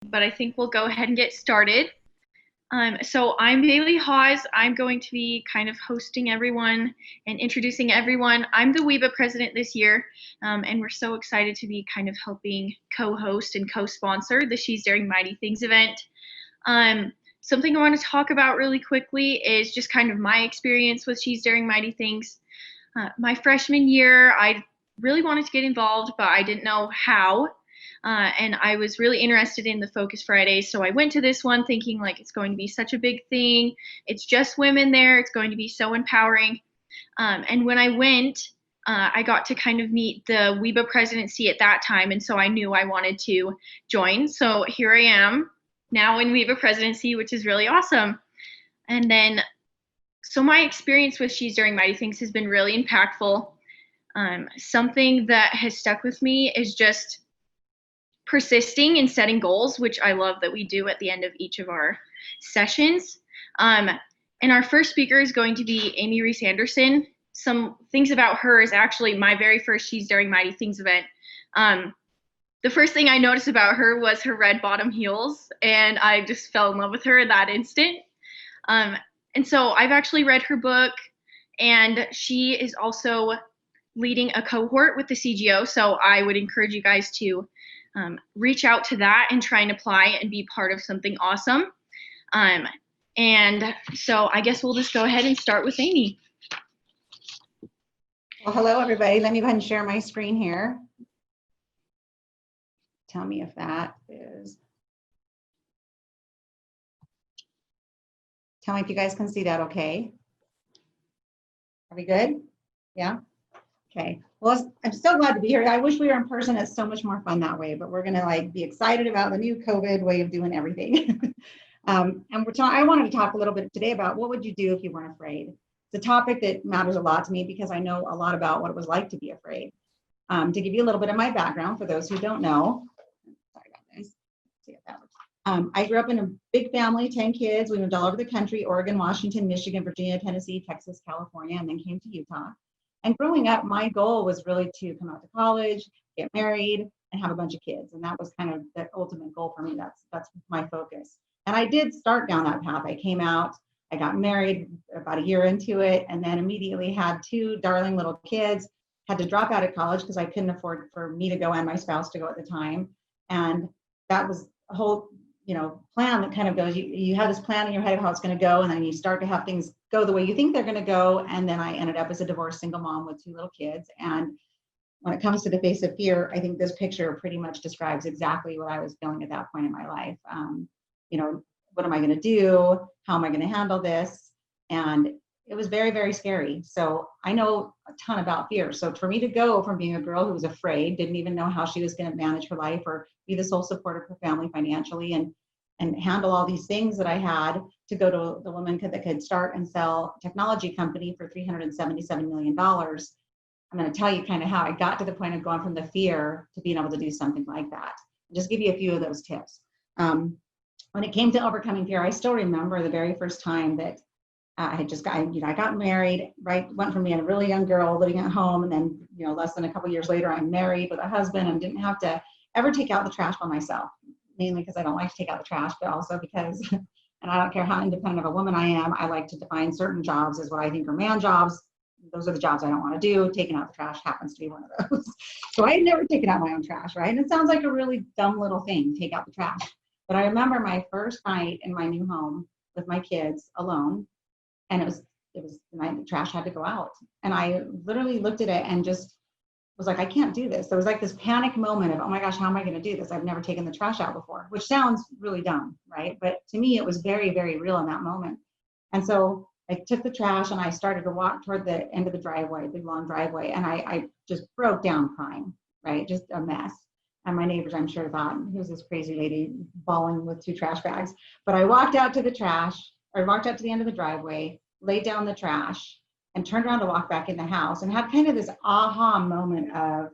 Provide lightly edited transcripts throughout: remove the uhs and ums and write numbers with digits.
but I think we'll go ahead and get started. So I'm Bailey Hawes. I'm going to be kind of hosting everyone and introducing everyone. I'm the WEBA president this year, and we're so excited to be kind of helping co-host and co-sponsor the She's Daring Mighty Things event. Something I want to talk about really quickly is just kind of my experience with She's Daring Mighty Things. My freshman year, I really wanted to get involved, but I didn't know how. And I was really interested in the Focus Fridays, so I went to this one thinking like it's going to be such a big thing. It's just women there. It's going to be so empowering. And when I went, I got to kind of meet the WEBA presidency at that time, and so I knew I wanted to join. So here I am now in WEBA presidency, which is really awesome. And then, so my experience with She's Daring Mighty Things has been really impactful. Something that has stuck with me is just persisting and setting goals, which I love that we do at the end of each of our sessions. And our first speaker is going to be Amy Rees Anderson. Some things about her is actually my very first She's Daring Mighty Things event. The first thing I noticed about her was her red bottom heels, and I just fell in love with her in that instant. And so I've actually read her book, and she is also leading a cohort with the CGO, so I would encourage you guys to reach out to that and try and apply and be part of something awesome. And so I guess we'll just go ahead and start with Amy. Well, hello, everybody. Let me go ahead and share my screen here. Tell me if that is. Tell me if you guys can see that okay. Are we good? Yeah? Okay. Well, I'm so glad to be here. I wish we were in person. It's so much more fun that way, but we're going to be excited about the new COVID way of doing everything. And I wanted to talk a little bit today about what would you do if you weren't afraid. It's a topic that matters a lot to me because I know a lot about what it was like to be afraid. To give you a little bit of my background for those who don't know. Sorry about this. See if that works. I grew up in a big family, 10 kids. We moved all over the country: Oregon, Washington, Michigan, Virginia, Tennessee, Texas, California, and then came to Utah. And growing up, my goal was really to come out to college, get married, and have a bunch of kids. And that was kind of the ultimate goal for me. That's my focus. And I did start down that path. I came out, I got married about a year into it, and then immediately had two darling little kids, had to drop out of college because I couldn't afford for me to go and my spouse to go at the time. And that was a whole plan that kind of goes, you have this plan in your head of how it's going to go, and then you start to have things go the way you think they're going to go. And then I ended up as a divorced single mom with two little kids. And when it comes to the face of fear, I think this picture pretty much describes exactly what I was feeling at that point in my life. What am I going to do? How am I going to handle this? And it was very, very scary. So I know a ton about fear. So for me to go from being a girl who was afraid, didn't even know how she was going to manage her life or be the sole support of her family financially, and handle all these things that I had, to go to the woman that could start and sell a technology company for $377 million. I'm going to tell you kind of how I got to the point of going from the fear to being able to do something like that. I'll just give you a few of those tips. When it came to overcoming fear, I still remember the very first time that I got married, right? Went from being a really young girl living at home, and then, less than a couple years later, I'm married with a husband and didn't have to ever take out the trash by myself. Mainly because I don't like to take out the trash, but also because, and I don't care how independent of a woman I am, I like to define certain jobs as what I think are man jobs. Those are the jobs I don't want to do. Taking out the trash happens to be one of those. So I had never taken out my own trash, right? And it sounds like a really dumb little thing, take out the trash. But I remember my first night in my new home with my kids alone, and it was the night the trash had to go out. And I literally looked at it and just was like, I can't do this. There was like this panic moment of, oh my gosh, how am I going to do this? I've never taken the trash out before, which sounds really dumb, right? But to me, it was very, very real in that moment. And so I took the trash and I started to walk toward the end of the driveway, big long driveway. And I just broke down crying, right? Just a mess. And my neighbors, I'm sure, thought, who's this crazy lady bawling with two trash bags? But I walked out to the end of the driveway, laid down the trash, and turned around to walk back in the house, and had kind of this aha moment of,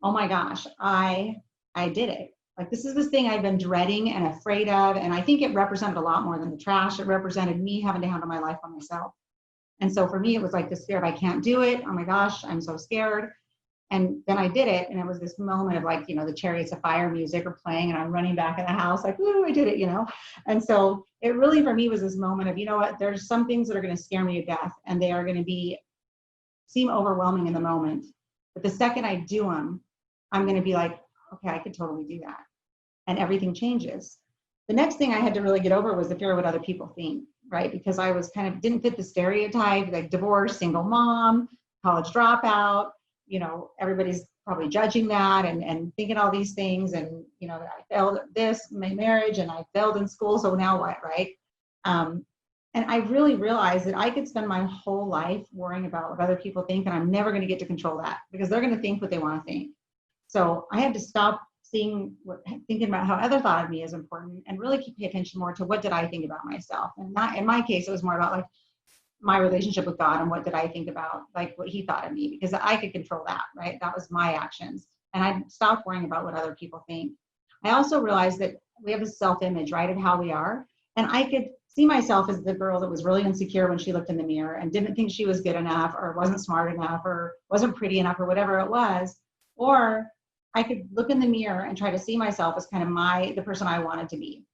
oh my gosh, I did it. Like, this is this thing I've been dreading and afraid of. And I think it represented a lot more than the trash. It represented me having to handle my life by myself. And so for me, it was like this fear of, I can't do it. Oh my gosh, I'm so scared. And then I did it, and it was this moment of like, the Chariots of Fire music are playing, and I'm running back in the house like, "Ooh, I did it," And so it really, for me, was this moment of, what, there's some things that are going to scare me to death, and they are going to seem overwhelming in the moment. But the second I do them, I'm going to be like, okay, I could totally do that. And everything changes. The next thing I had to really get over was the fear of what other people think, right? Because I was didn't fit the stereotype, like divorced, single mom, college dropout, everybody's probably judging that and thinking all these things. And, I failed at this, my marriage, and I failed in school. So now what, right? And I really realized that I could spend my whole life worrying about what other people think, and I'm never going to get to control that because they're going to think what they want to think. So I had to stop thinking about how others thought of me is important and really pay attention more to what did I think about myself. And not, in my case, it was more about like my relationship with God and what did I think about like what he thought of me, because I could control that, right? That was my actions. And I stopped worrying about what other people think. I also realized that we have a self-image, right, of how we are. And I could see myself as the girl that was really insecure when she looked in the mirror and didn't think she was good enough or wasn't smart enough or wasn't pretty enough or whatever it was. Or I could look in the mirror and try to see myself as kind of the person I wanted to be.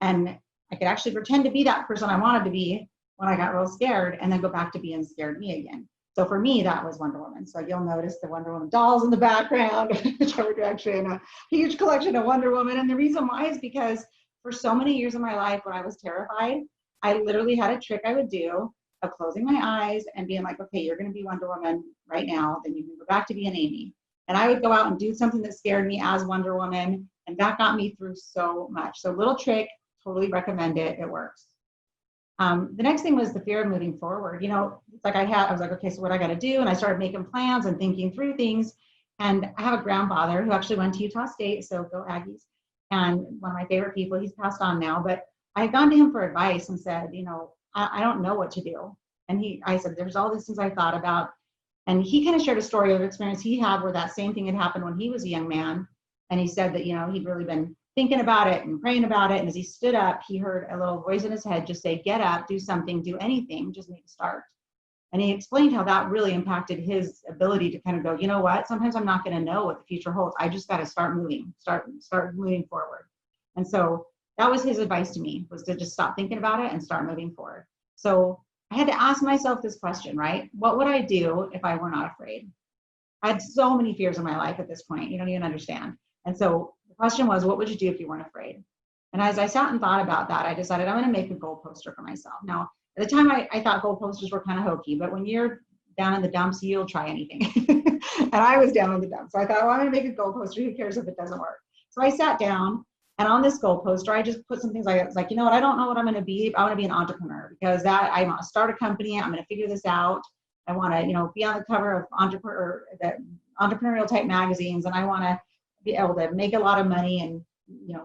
And I could actually pretend to be that person I wanted to be when I got real scared, and then go back to being scared me again. So for me, that was Wonder Woman. So you'll notice the Wonder Woman dolls in the background, which are actually in a huge collection of Wonder Woman. And the reason why is because for so many years of my life when I was terrified, I literally had a trick I would do of closing my eyes and being like, okay, you're going to be Wonder Woman right now. Then you can go back to being Amy. And I would go out and do something that scared me as Wonder Woman. And that got me through so much. So little trick, totally recommend it. It works. The next thing was the fear of moving forward. It's like I was like, okay, so what I got to do? And I started making plans and thinking through things. And I have a grandfather who actually went to Utah State, so go Aggies. And one of my favorite people, he's passed on now, but I had gone to him for advice and said, I don't know what to do. And I said, there's all these things I thought about. And he kind of shared a story of experience he had where that same thing had happened when he was a young man. And he said that, he'd really been thinking about it and praying about it. And as he stood up, he heard a little voice in his head just say, get up, do something, do anything, just make a start. And he explained how that really impacted his ability to kind of go, you know what, sometimes I'm not going to know what the future holds. I just got to start moving, start moving forward. And so that was his advice to me, was to just stop thinking about it and start moving forward. So I had to ask myself this question, right? What would I do if I were not afraid? I had so many fears in my life at this point, you don't even understand. And so the question was, what would you do if you weren't afraid? And as I sat and thought about that, I decided I'm going to make a goal poster for myself. Now, at the time, I thought goal posters were kind of hokey, but when you're down in the dumps, you'll try anything. And I was down in the dumps. So I thought, well, I'm going to make a goal poster. Who cares if it doesn't work? So I sat down, and on this goal poster, I just put some things like, you know what, I don't know what I'm going to be. I want to be an entrepreneur, because I want to start a company. I'm going to figure this out. I want to, be on the cover of entrepreneurial type magazines, and I want to be able to make a lot of money and,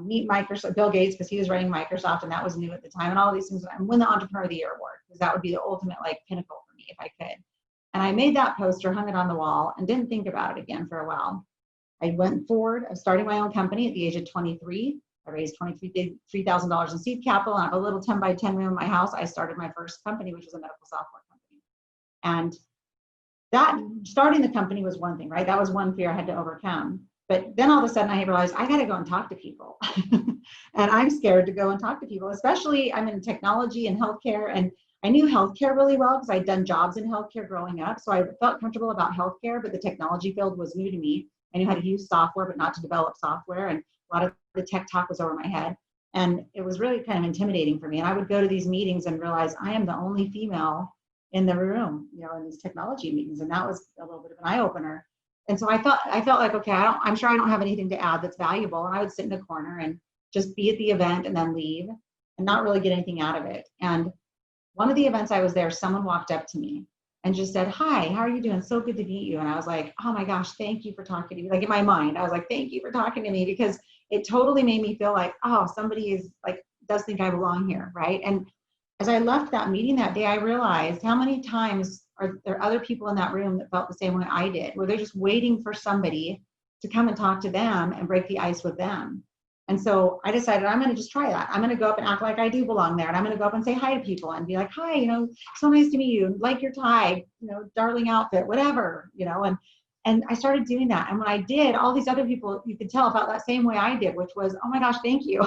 meet Microsoft, Bill Gates, because he was running Microsoft and that was new at the time, and all these things, and win the Entrepreneur of the Year award, because that would be the ultimate pinnacle for me if I could. And I made that poster, hung it on the wall, and didn't think about it again for a while. I went forward of starting my own company at the age of 23. I raised $23,000 in seed capital, and I have a little 10 by 10 room in my house. I started my first company, which was a medical software company. And that starting the company was one thing, right? That was one fear I had to overcome. But then all of a sudden I realized I got to go and talk to people. And I'm scared to go and talk to people, especially I'm in technology and healthcare. And I knew healthcare really well because I'd done jobs in healthcare growing up. So I felt comfortable about healthcare, but the technology field was new to me. I knew how to use software, but not to develop software. And a lot of the tech talk was over my head. And it was really kind of intimidating for me. And I would go to these meetings and realize I am the only female in the room, in these technology meetings. And that was a little bit of an eye opener. And so I felt like, okay, I'm sure I don't have anything to add that's valuable. And I would sit in a corner and just be at the event and then leave and not really get anything out of it. And one of the events I was there, someone walked up to me and just said, hi, how are you doing? So good to meet you. And I was like, oh my gosh, thank you for talking to me. Like in my mind, I was like, thank you for talking to me, because it totally made me feel like, oh, somebody is does think I belong here, right? And as I left that meeting that day, I realized how many times are there other people in that room that felt the same way I did, where they're just waiting for somebody to come and talk to them and break the ice with them. And so I decided I'm going to just try that. I'm going to go up and act like I do belong there. And I'm going to go up and say hi to people and be like, hi, so nice to meet you. Like your tie, darling outfit, whatever, and And I started doing that. And when I did, all these other people, you could tell, felt that same way I did, which was, oh my gosh, thank you.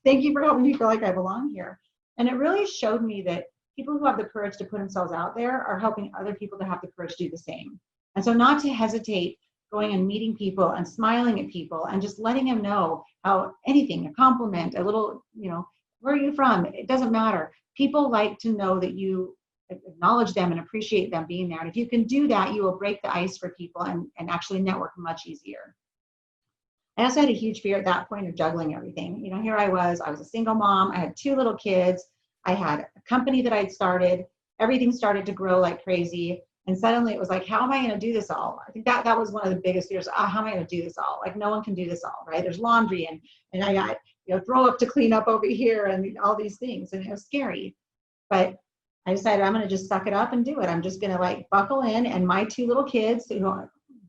Thank you for helping me feel like I belong here. And it really showed me that people who have the courage to put themselves out there are helping other people to have the courage to do the same. And so not to hesitate going and meeting people and smiling at people and just letting them know how anything, a compliment, a little, where are you from? It doesn't matter. People like to know that you acknowledge them and appreciate them being there. And if you can do that, you will break the ice for people and actually network much easier. I also had a huge fear at that point of juggling everything. Here I was a single mom. I had 2 little kids. I had a company that I'd started. Everything started to grow like crazy. And suddenly it was like, how am I going to do this all? I think that was one of the biggest fears. How am I going to do this all? Like, no one can do this all, right? There's laundry and I got, throw up to clean up over here and all these things. And it was scary. But I decided I'm going to just suck it up and do it. I'm just going to buckle in, and my 2 little kids,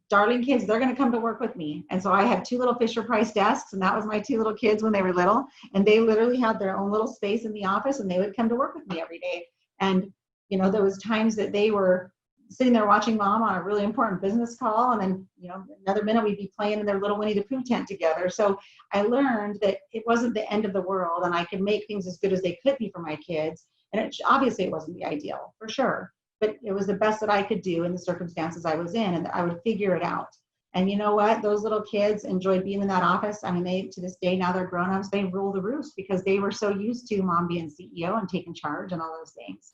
darling kids, they're going to come to work with me. And so I had 2 little Fisher-Price desks, and that was my 2 little kids when they were little. And they literally had their own little space in the office, and they would come to work with me every day. And, there was times that they were sitting there watching mom on a really important business call. And then, another minute we'd be playing in their little Winnie the Pooh tent together. So I learned that it wasn't the end of the world, and I could make things as good as they could be for my kids. And obviously it wasn't the ideal, for sure, but it was the best that I could do in the circumstances I was in, and I would figure it out. And you know what? Those little kids enjoyed being in that office. I mean, they, to this day, now they're grown-ups, they rule the roost because they were so used to mom being CEO and taking charge and all those things.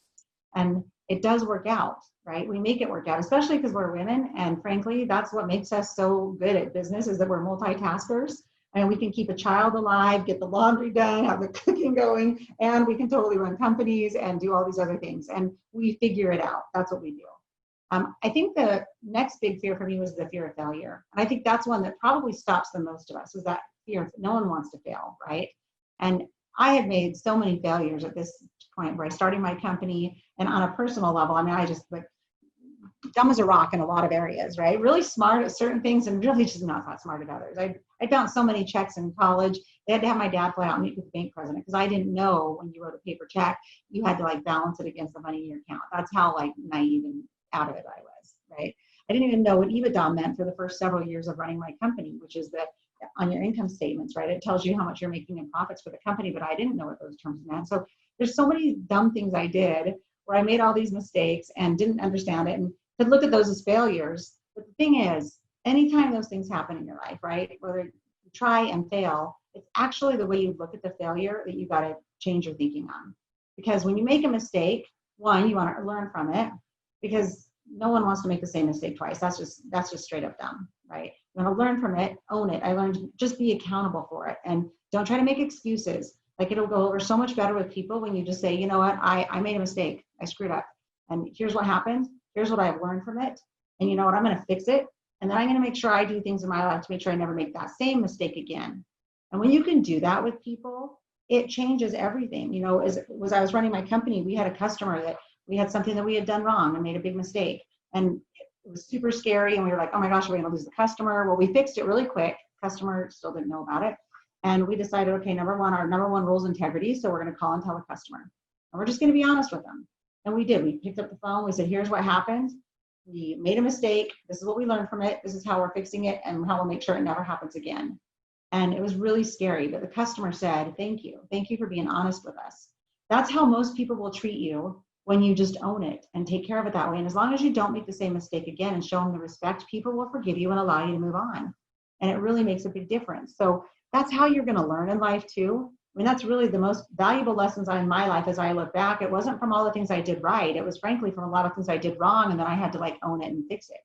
And it does work out, right? We make it work out, especially because we're women. And frankly, that's what makes us so good at business, is that we're multitaskers. And we can keep a child alive, get the laundry done, have the cooking going, and we can totally run companies and do all these other things. And we figure it out. That's what we do. I think the next big fear for me was the fear of failure. And I think that's one that probably stops the most of us, is that fear of no one wants to fail, right? And I have made so many failures at this point where I started my company, and on a personal level, I mean, I just dumb as a rock in a lot of areas, right? Really smart at certain things and really just not that smart at others. I found so many checks in college. They had to have my dad fly out and meet with the bank president because I didn't know when you wrote a paper check, you had to balance it against the money in your account. That's how naive and out of it I was, right? I didn't even know what EBITDA meant for the first several years of running my company, which is that on your income statements, right? It tells you how much you're making in profits for the company, but I didn't know what those terms meant. So there's so many dumb things I did where I made all these mistakes and didn't understand it and could look at those as failures. But the thing is, anytime those things happen in your life, right, whether you try and fail, it's actually the way you look at the failure that you got to change your thinking on. Because when you make a mistake, one, you want to learn from it, because no one wants to make the same mistake twice. That's just straight up dumb, right? You want to learn from it, own it. I learned to just be accountable for it, and don't try to make excuses. It'll go over so much better with people when you just say, you know what, I made a mistake, I screwed up, and here's what happened. Here's what I've learned from it. And you know what, I'm going to fix it. And then I'm going to make sure I do things in my life to make sure I never make that same mistake again. And when you can do that with people, it changes everything. As I was running my company, we had a customer that we had something that we had done wrong and made a big mistake. And it was super scary. And we were like, oh my gosh, we're going to lose the customer. Well, we fixed it really quick. Customer still didn't know about it. And we decided, okay, our number one rule is integrity. So we're going to call and tell the customer. And we're just going to be honest with them. And we did. We picked up the phone. We said, here's what happened. We made a mistake. This is what we learned from it. This is how we're fixing it and how we'll make sure it never happens again. And it was really scary. But the customer said, thank you. Thank you for being honest with us. That's how most people will treat you when you just own it and take care of it that way. And as long as you don't make the same mistake again and show them the respect, people will forgive you and allow you to move on. And it really makes a big difference. So that's how you're going to learn in life too. I mean, that's really the most valuable lessons in my life as I look back. It wasn't from all the things I did right. It was frankly from a lot of things I did wrong, and then I had to own it and fix it.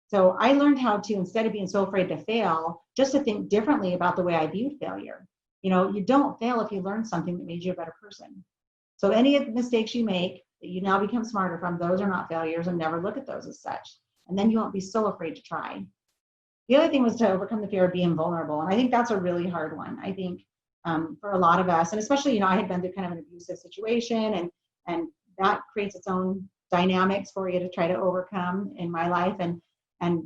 So I learned how to, instead of being so afraid to fail, just to think differently about the way I viewed failure. You don't fail if you learn something that made you a better person. So any of the mistakes you make that you now become smarter from, those are not failures, and never look at those as such. And then you won't be so afraid to try. The other thing was to overcome the fear of being vulnerable. And I think that's a really hard one. I think for a lot of us, and especially, I had been through kind of an abusive situation, and that creates its own dynamics for you to try to overcome in my life, and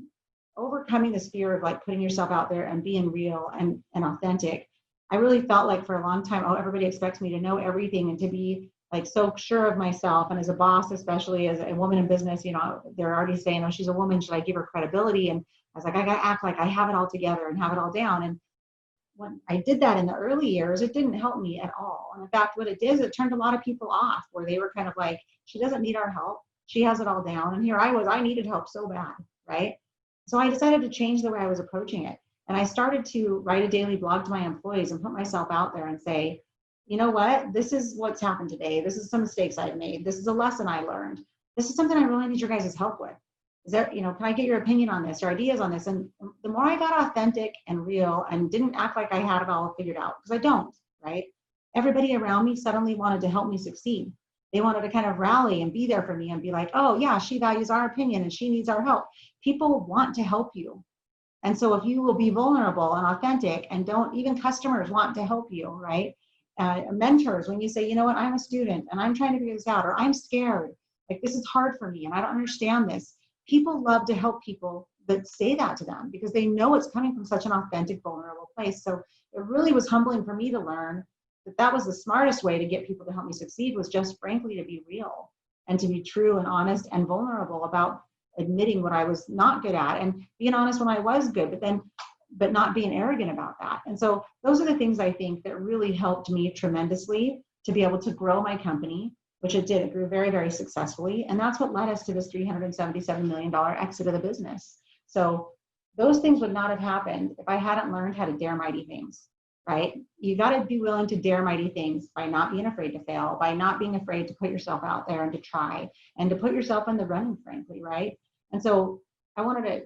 overcoming this fear of putting yourself out there and being real and authentic. I really felt like for a long time, everybody expects me to know everything and to be like so sure of myself. And as a boss, especially as a woman in business, you know, they're already saying, oh, she's a woman, should I give her credibility? And I was like, I gotta act like I have it all together and have it all down. And when I did that in the early years, it didn't help me at all. And in fact, what it did is it turned a lot of people off, where they were kind of like, she doesn't need our help. She has it all down. And here I was, I needed help so bad, right? So I decided to change the way I was approaching it. And I started to write a daily blog to my employees and put myself out there and say, you know what, this is what's happened today. This is some mistakes I've made. This is a lesson I learned. This is something I really need your guys' help with. Is there, you know, can I get your opinion on this or ideas on this? And the more I got authentic and real and didn't act like I had it all figured out, because I don't, right? Everybody around me suddenly wanted to help me succeed. They wanted to kind of rally and be there for me and be like, oh yeah, she values our opinion and she needs our help. People want to help you. And so if you will be vulnerable and authentic, and don't, even customers want to help you, right? Mentors, when you say, you know what, I'm a student and I'm trying to figure this out, or I'm scared, like this is hard for me and I don't understand this. People love to help people that say that to them because they know it's coming from such an authentic, vulnerable place. So it really was humbling for me to learn that that was the smartest way to get people to help me succeed, was just frankly to be real and to be true and honest and vulnerable about admitting what I was not good at, and being honest when I was good, but not being arrogant about that. And so those are the things I think that really helped me tremendously to be able to grow my company, which it did. It grew very, very successfully. And that's what led us to this $377 million exit of the business. So those things would not have happened if I hadn't learned how to dare mighty things, right? You got to be willing to dare mighty things by not being afraid to fail, by not being afraid to put yourself out there and to try and to put yourself in the running, frankly, right? And so I wanted to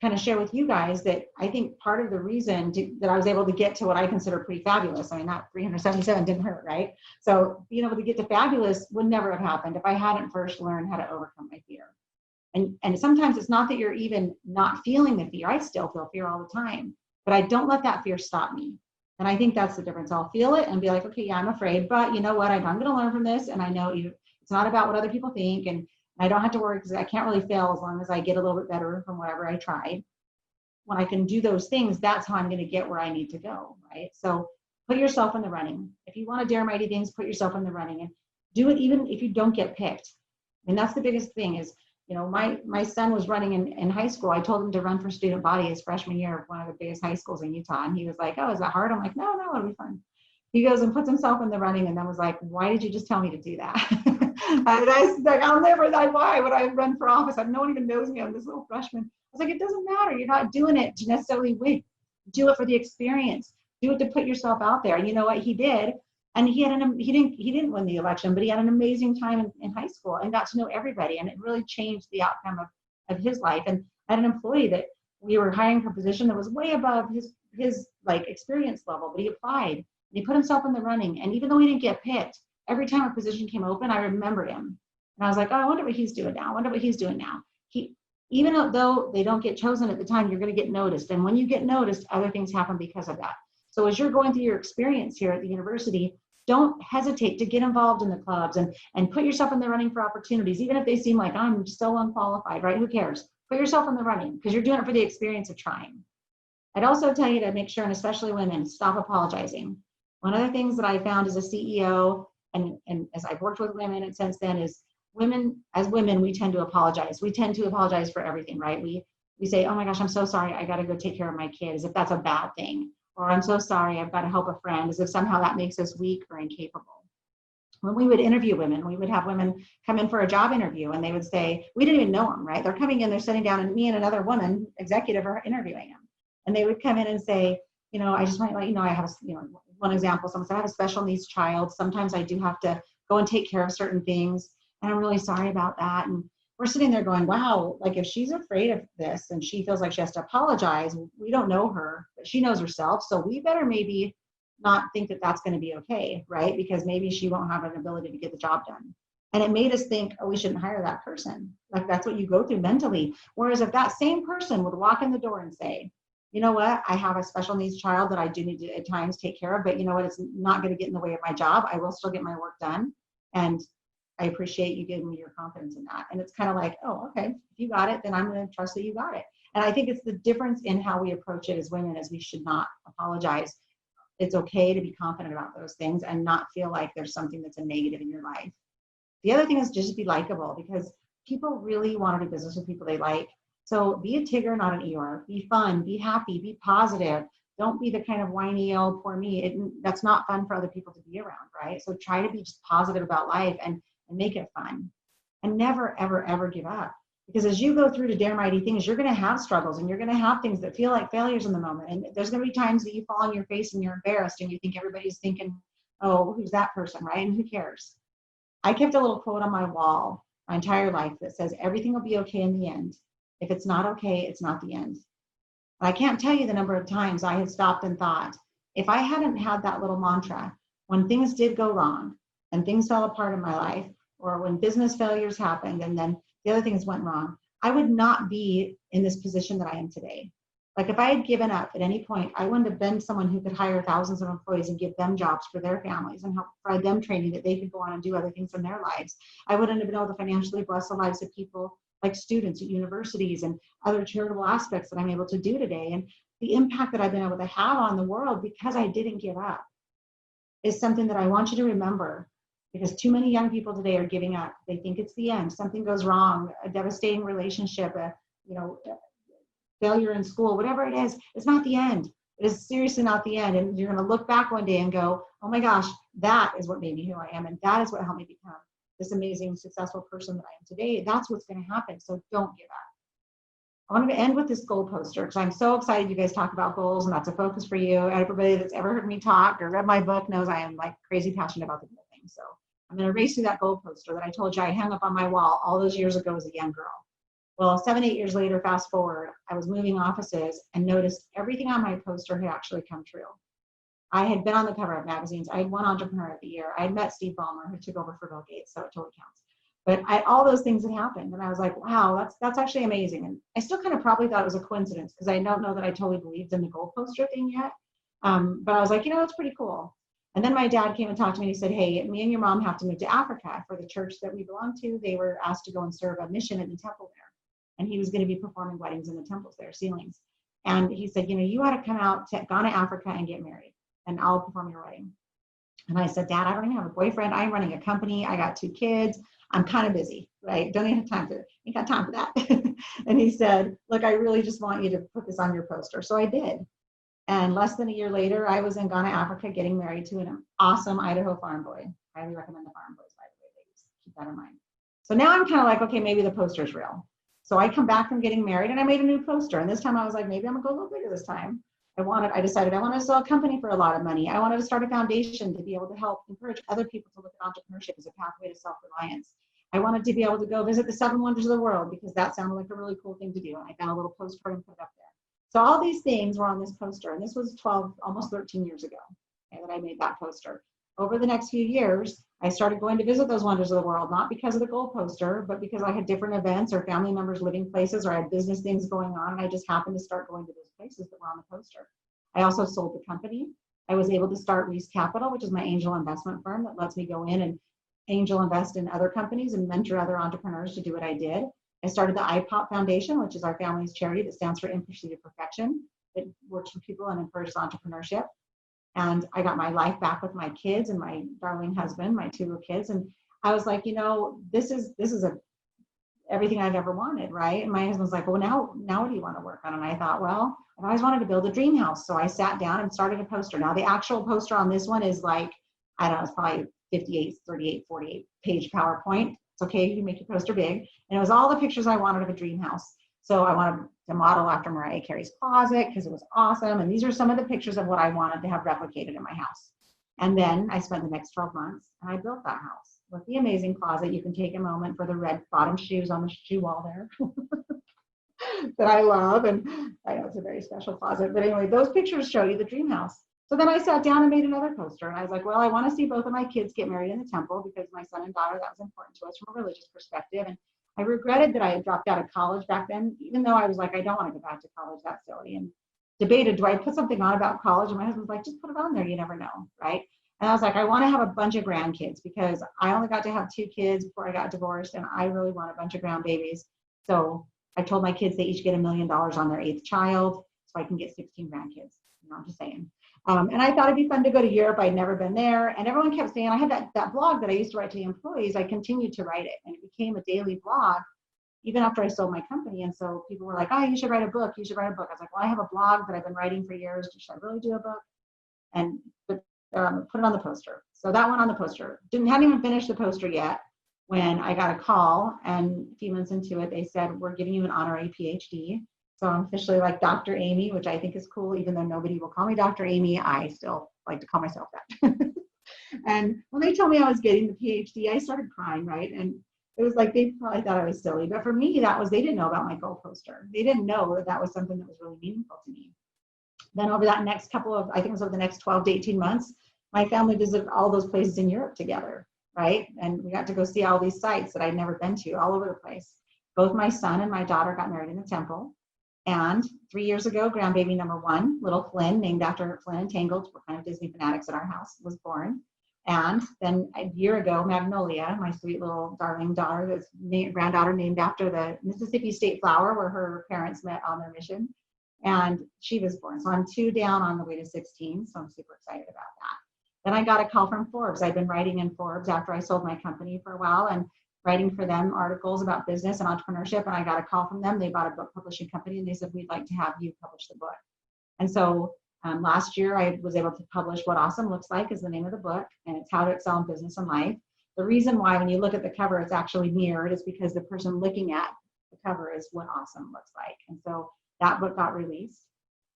kind of share with you guys that I think part of the reason that I was able to get to what I consider pretty fabulous, I mean, that 377 didn't hurt, right? So being able to get to fabulous would never have happened if I hadn't first learned how to overcome my fear. And sometimes it's not that you're even not feeling the fear. I still feel fear all the time, but I don't let that fear stop me. And I think that's the difference. I'll feel it and be like, okay, yeah, I'm afraid, but you know what? I'm going to learn from this. And I know it's not about what other people think. And I don't have to worry because I can't really fail as long as I get a little bit better from whatever I tried. When I can do those things, that's how I'm going to get where I need to go, right? So put yourself in the running. If you want to dare mighty things, put yourself in the running and do it even if you don't get picked. And that's the biggest thing is, you know, my son was running in high school. I told him to run for student body his freshman year of one of the biggest high schools in Utah. And he was like, oh, is that hard? I'm like, no, it'll be fun. He goes and puts himself in the running and then was like, why did you just tell me to do that? And I was like, I'll never, why would I run for office? No one even knows me. I'm this little freshman. I was like, it doesn't matter. You're not doing it to necessarily win. Do it for the experience. Do it to put yourself out there. And you know what he did? And he didn't win the election, but he had an amazing time in high school and got to know everybody. And it really changed the outcome of his life. And I had an employee that we were hiring for a position that was way above his like experience level, but he applied and he put himself in the running. And even though he didn't get picked, every time a position came open, I remembered him. And I was like, oh, I wonder what he's doing now. I wonder what he's doing now. Even though they don't get chosen at the time, you're going to get noticed. And when you get noticed, other things happen because of that. So as you're going through your experience here at the university, don't hesitate to get involved in the clubs and put yourself in the running for opportunities, even if they seem like I'm so unqualified, right? Who cares? Put yourself in the running because you're doing it for the experience of trying. I'd also tell you to make sure, and especially women, stop apologizing. One of the things that I found as a CEO and as I've worked with women and since then is as women, we tend to apologize. We tend to apologize for everything, right? We say, oh my gosh, I'm so sorry. I got to go take care of my kid, as if that's a bad thing. Or I'm so sorry, I've got to help a friend, as if somehow that makes us weak or incapable. When we would interview women, we would have women come in for a job interview and they would say, we didn't even know them, right? They're coming in, they're sitting down, and me and another woman, executive, are interviewing them. And they would come in and say, you know, I just want to let you know, I have one example, someone said, I have a special needs child. Sometimes I do have to go and take care of certain things. And I'm really sorry about that. And we're sitting there going, wow, like if she's afraid of this and she feels like she has to apologize, we don't know her, but she knows herself. So we better maybe not think that that's going to be okay, right? Because maybe she won't have an ability to get the job done. And it made us think, oh, we shouldn't hire that person. Like that's what you go through mentally. Whereas if that same person would walk in the door and say, you know what, I have a special needs child that I do need to at times take care of, but you know what, it's not going to get in the way of my job. I will still get my work done. And I appreciate you giving me your confidence in that. And it's kind of like, oh, okay, if you got it, then I'm going to trust that you got it. And I think it's the difference in how we approach it as women, as we should not apologize. It's okay to be confident about those things and not feel like there's something that's a negative in your life. The other thing is just be likable, because people really want to do business with people they like. So be a Tigger, not an Eeyore. Be fun, be happy, be positive. Don't be the kind of whiny, oh, poor me. That's not fun for other people to be around, right? So try to be just positive about life and make it fun. And never, ever, ever give up. Because as you go through to dare mighty things, you're going to have struggles and you're going to have things that feel like failures in the moment. And there's going to be times that you fall on your face and you're embarrassed and you think everybody's thinking, oh, who's that person, right? And who cares? I kept a little quote on my wall my entire life that says, everything will be okay in the end. If it's not okay, it's not the end. And I can't tell you the number of times I have stopped and thought, if I hadn't had that little mantra, when things did go wrong and things fell apart in my life, or when business failures happened and then the other things went wrong, I would not be in this position that I am today. Like if I had given up at any point, I wouldn't have been someone who could hire thousands of employees and give them jobs for their families and help provide them training that they could go on and do other things in their lives. I wouldn't have been able to financially bless the lives of people like students at universities and other charitable aspects that I'm able to do today. And the impact that I've been able to have on the world because I didn't give up is something that I want you to remember, because too many young people today are giving up. They think it's the end. Something goes wrong, a devastating relationship, failure in school, whatever it is, it's not the end. It is seriously not the end. And you're going to look back one day and go, oh my gosh, that is what made me who I am. And that is what helped me become this amazing, successful person that I am today. That's what's going to happen. So don't give up. I wanted to end with this goal poster because I'm so excited you guys talk about goals and that's a focus for you. Everybody that's ever heard me talk or read my book knows I am like crazy passionate about the goal thing. So I'm going to race through that goal poster that I told you I hung up on my wall all those years ago as a young girl. Well, 7-8 years later, fast forward, I was moving offices and noticed everything on my poster had actually come true. I had been on the cover of magazines. I had won Entrepreneur of the Year. I had met Steve Ballmer, who took over for Bill Gates, so it totally counts. But all those things had happened, and I was like, wow, that's actually amazing. And I still kind of probably thought it was a coincidence because I don't know that I totally believed in the goal poster thing yet. But I was like, it's pretty cool. And then my dad came and talked to me and he said, hey, me and your mom have to move to Africa for the church that we belong to. They were asked to go and serve a mission in the temple there. And he was going to be performing weddings in the temples there, sealings. And he said, you ought to come out to Ghana, Africa and get married and I'll perform your wedding. And I said, Dad, I don't even have a boyfriend. I'm running a company. I got 2 kids. I'm kind of busy, right? Don't even have time for, ain't got time for that. And he said, look, I really just want you to put this on your poster. So I did. And less than a year later, I was in Ghana, Africa, getting married to an awesome Idaho farm boy. I highly recommend the farm boys, by the way, ladies. Keep that in mind. So now I'm kind of like, okay, maybe the poster's real. So I come back from getting married and I made a new poster. And this time I was like, maybe I'm gonna go a little bigger this time. I decided I wanted to sell a company for a lot of money. I wanted to start a foundation to be able to help encourage other people to look at entrepreneurship as a pathway to self-reliance. I wanted to be able to go visit the 7 wonders of the world because that sounded like a really cool thing to do. And I found a little postcard and put it up there. So all these things were on this poster. And this was 12, almost 13 years ago, that I made that poster. Over the next few years, I started going to visit those wonders of the world, not because of the goal poster, but because I had different events or family members living places or I had business things going on. And I just happened to start going to those places that were on the poster. I also sold the company. I was able to start Rees Capital, which is my angel investment firm that lets me go in and angel invest in other companies and mentor other entrepreneurs to do what I did. I started the IPOP Foundation, which is our family's charity that stands for In Pursuit of Perfection. It works with people and encourages entrepreneurship. And I got my life back with my kids and my darling husband, my 2 little kids. And I was like, this is everything I've ever wanted, right? And my husband's like, well, now what do you want to work on? And I thought, well, I've always wanted to build a dream house. So I sat down and started a poster. Now the actual poster on this one is like, I don't know, it's probably 58, 38, 48 page PowerPoint. It's okay, you can make your poster big. And it was all the pictures I wanted of a dream house. So I wanted to model after Mariah Carey's closet because it was awesome. And these are some of the pictures of what I wanted to have replicated in my house. And then I spent the next 12 months and I built that house with the amazing closet. You can take a moment for the red bottom shoes on the shoe wall there that I love. And I know it's a very special closet, but anyway, those pictures show you the dream house. So then I sat down and made another poster and I was like, well, I want to see both of my kids get married in the temple because my son and daughter, that was important to us from a religious perspective. And I regretted that I had dropped out of college back then, even though I was like, I don't want to go back to college, that's silly. And debated, do I put something on about college? And my husband's like, just put it on there, you never know, right? And I was like, I want to have a bunch of grandkids because I only got to have 2 kids before I got divorced and I really want a bunch of grandbabies. So I told my kids they each get $1 million on their 8th child so I can get 16 grandkids. I'm just saying. And I thought it'd be fun to go to Europe. I'd never been there. And everyone kept saying, I had that blog that I used to write to the employees. I continued to write it, and it became a daily blog even after I sold my company. And so people were like, oh, you should write a book. You should write a book. I was like, well, I have a blog that I've been writing for years. Should I really do a book? And put it on the poster. So that went on the poster. Hadn't even finished the poster yet when I got a call, and a few months into it, they said, we're giving you an honorary PhD. So I'm officially like Dr. Amy, which I think is cool. Even though nobody will call me Dr. Amy, I still like to call myself that. And when they told me I was getting the PhD, I started crying, right? And it was like, they probably thought I was silly. But for me, they didn't know about my goal poster. They didn't know that that was something that was really meaningful to me. Then over that next I think it was over the next 12 to 18 months, my family visited all those places in Europe together, right? And we got to go see all these sites that I'd never been to all over the place. Both my son and my daughter got married in the temple. And 3 years ago, grandbaby number 1, little Flynn, named after Flynn and Tangled, we're kind of Disney fanatics at our house, was born. And then a year ago, Magnolia, my sweet little darling daughter, granddaughter named after the Mississippi state flower where her parents met on their mission. And she was born. So I'm 2 down on the way to 16. So I'm super excited about that. Then I got a call from Forbes. I'd been writing in Forbes after I sold my company for a while and writing for them articles about business and entrepreneurship. And I got a call from them. They bought a book publishing company and they said, we'd like to have you publish the book. And so last year I was able to publish What Awesome Looks Like is the name of the book. And it's how to excel in business and life. The reason why when you look at the cover, it's actually mirrored is because the person looking at the cover is what awesome looks like. And so that book got released.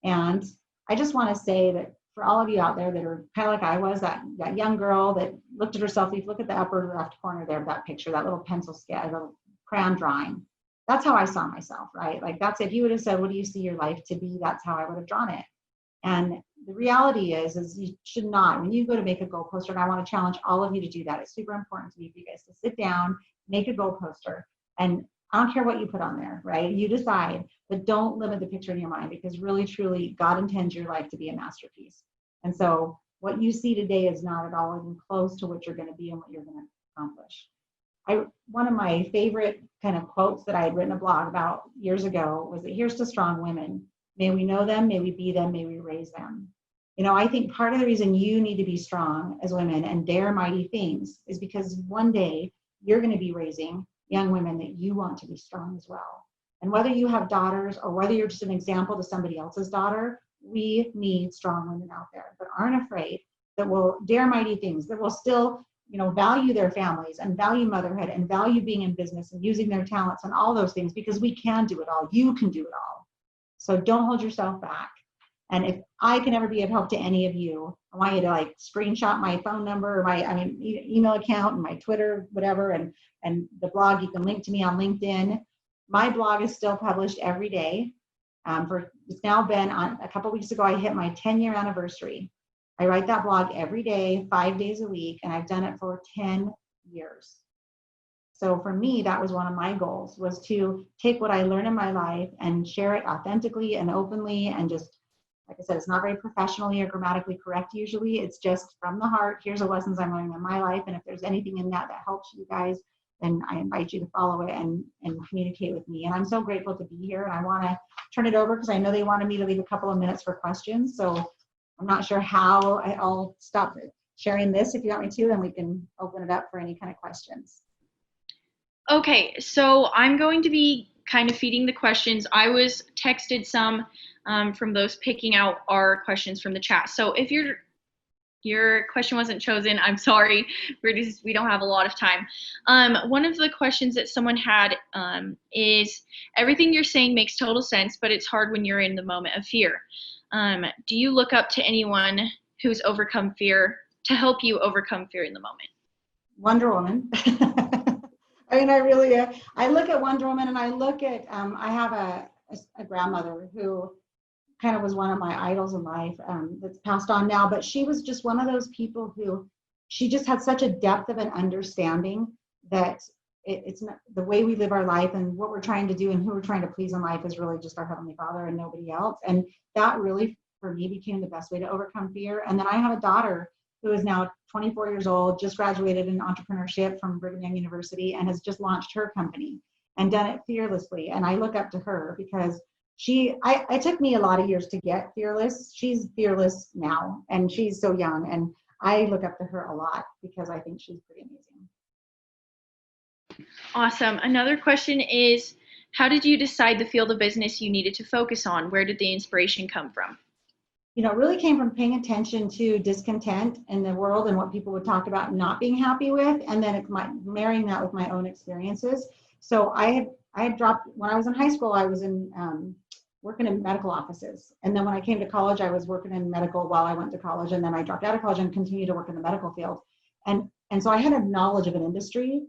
And I just want to say that for all of you out there that are kind of like I was, that young girl that looked at herself, if you look at the upper left corner there of that picture, that little pencil sketch, little crayon drawing, that's how I saw myself, right? Like that's, if you would have said, what do you see your life to be? That's how I would have drawn it. And the reality is you should not, when you go to make a goal poster, and I want to challenge all of you to do that. It's super important to me for you guys to sit down, make a goal poster, and I don't care what you put on there, right? You decide, but don't limit the picture in your mind because really, truly, God intends your life to be a masterpiece. And so what you see today is not at all even close to what you're going to be and what you're going to accomplish. One of my favorite kind of quotes that I had written a blog about years ago was that here's to strong women. May we know them, may we be them, may we raise them. You know, I think part of the reason you need to be strong as women and dare mighty things is because one day you're going to be raising young women that you want to be strong as well. And whether you have daughters or whether you're just an example to somebody else's daughter, we need strong women out there that aren't afraid, that will dare mighty things, that will still, you know, value their families and value motherhood and value being in business and using their talents and all those things, because we can do it all. You can do it all. So don't hold yourself back. And if I can ever be of help to any of you, I want you to like screenshot my phone number or my email account and my Twitter, whatever, and the blog. You can link to me on LinkedIn. My blog is still published every day. It's now been on, a couple weeks ago, I hit my 10-year anniversary. I write that blog every day, 5 days a week, and I've done it for 10 years. So for me, that was one of my goals, was to take what I learned in my life and share it authentically and openly, and just, like I said, it's not very professionally or grammatically correct usually. It's just from the heart. Here's the lessons I'm learning in my life. And if there's anything in that helps you guys, then I invite you to follow it and communicate with me. And I'm so grateful to be here. And I want to turn it over because I know they wanted me to leave a couple of minutes for questions. So I'm not sure how I'll stop sharing this. If you want me to, then we can open it up for any kind of questions. Okay, so I'm going to be kind of feeding the questions. I was texted some from those picking out our questions from the chat. So if your question wasn't chosen, I'm sorry. We don't have a lot of time. One of the questions that someone had is, everything you're saying makes total sense, but it's hard when you're in the moment of fear. Do you look up to anyone who's overcome fear to help you overcome fear in the moment? Wonder Woman. I mean, I look at Wonder Woman, and I look at, I have a grandmother who kind of was one of my idols in life, that's passed on now, but she was just one of those people who, she just had such a depth of an understanding that it's not the way we live our life and what we're trying to do and who we're trying to please in life is really just our Heavenly Father and nobody else. And that really, for me, became the best way to overcome fear. And then I have a daughter who is now 24 years old, just graduated in entrepreneurship from Brigham Young University, and has just launched her company and done it fearlessly. And I look up to her because it took me a lot of years to get fearless. She's fearless now, and she's so young, and I look up to her a lot because I think she's pretty amazing. Awesome. Another question is, how did you decide the field of business you needed to focus on? Where did the inspiration come from? It really came from paying attention to discontent in the world and what people would talk about not being happy with, and then marrying that with my own experiences. So I had dropped, when I was in high school, I was in working in medical offices. And then when I came to college, I was working in medical while I went to college, and then I dropped out of college and continued to work in the medical field. And so I had a knowledge of an industry.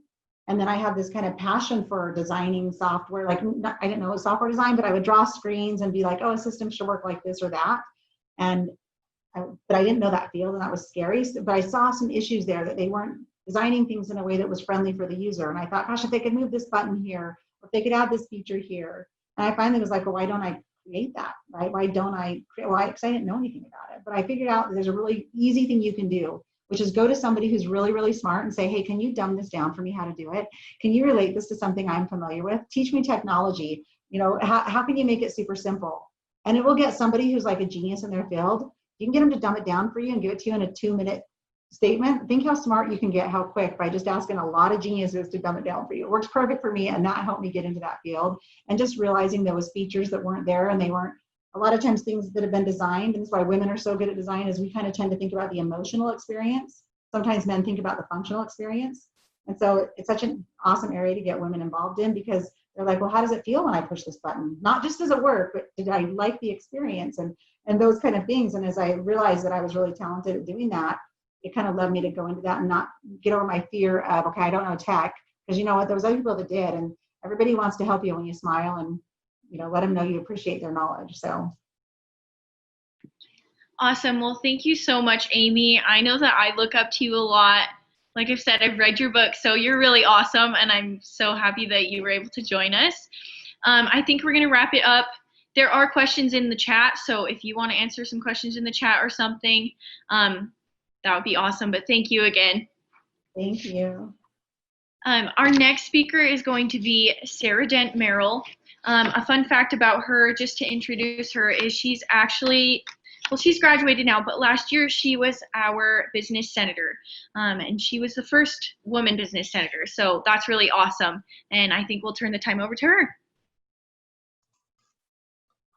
And then I had this kind of passion for designing software. I didn't know it was software design, but I would draw screens and be like, oh, a system should work like this or that. But I didn't know that field, and that was scary. But I saw some issues there that they weren't designing things in a way that was friendly for the user. And I thought, gosh, if they could move this button here, or if they could add this feature here. And I finally was like, well, why don't I create that, right? Why don't I create? Well, because I didn't know anything about it. But I figured out that there's a really easy thing you can do, which is go to somebody who's really, really smart and say, hey, can you dumb this down for me how to do it? Can you relate this to something I'm familiar with? Teach me technology. How can you make it super simple? And it will get somebody who's like a genius in their field. You can get them to dumb it down for you and give it to you in a 2-minute statement. Think how smart you can get, how quick, by just asking a lot of geniuses to dumb it down for you. It works perfect for me, and that helped me get into that field. And just realizing there was features that weren't there, and they weren't, a lot of times, things that have been designed, and that's why women are so good at design, is we kind of tend to think about the emotional experience. Sometimes men think about the functional experience. And so it's such an awesome area to get women involved in, because they're like, well, how does it feel when I push this button? Not just does it work, but did I like the experience, and those kind of things. And as I realized that I was really talented at doing that, it kind of led me to go into that and not get over my fear of, okay, I don't know tech, because you know what, there was other people that did, and everybody wants to help you when you smile and let them know you appreciate their knowledge. So. Awesome. Well, thank you so much, Amy. I know that I look up to you a lot. Like I've said, I've read your book, so you're really awesome, and I'm so happy that you were able to join us. I think we're going to wrap it up. There are questions in the chat, so if you want to answer some questions in the chat or something, that would be awesome. But thank you again. Thank you. Our next speaker is going to be Sara Dent Merrill. A fun fact about her, just to introduce her, is she's graduated now, but last year she was our business senator, and she was the first woman business senator. So that's really awesome, and I think we'll turn the time over to her.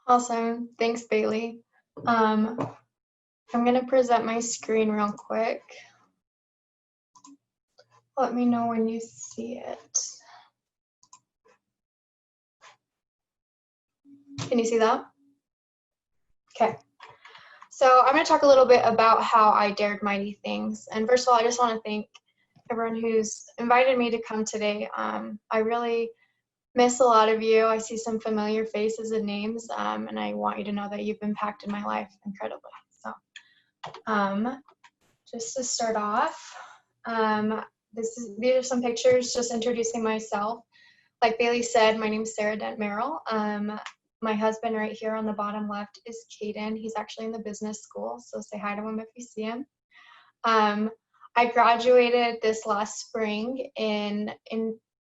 Awesome. Thanks, Bailey. I'm going to present my screen real quick. Let me know when you see it. Can you see that? Okay. So I'm going to talk a little bit about how I dared mighty things. And first of all, I just want to thank everyone who's invited me to come today. I really miss a lot of you. I see some familiar faces and names, and I want you to know that you've impacted my life incredibly. So just to start off, these are some pictures just introducing myself. Like Bailey said, my name is Sara Dent Merrill. My husband right here on the bottom left is Caden. He's actually in the business school, so say hi to him if you see him. I graduated this last spring in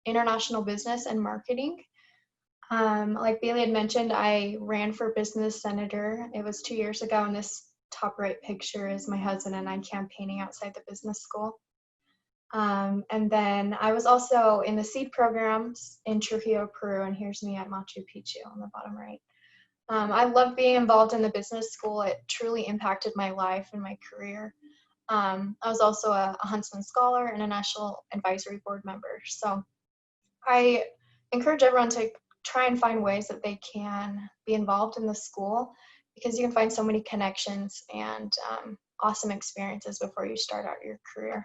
international business and marketing. Like Bailey had mentioned, I ran for business senator. It was 2 years ago, and this top right picture is my husband and I campaigning outside the business school. And then I was also in the seed programs in Trujillo, Peru, and here's me at Machu Picchu on the bottom right. I love being involved in the business school. It truly impacted my life and my career. I was also a Huntsman scholar and a national advisory board member. So I encourage everyone to try and find ways that they can be involved in the school, because you can find so many connections and awesome experiences before you start out your career.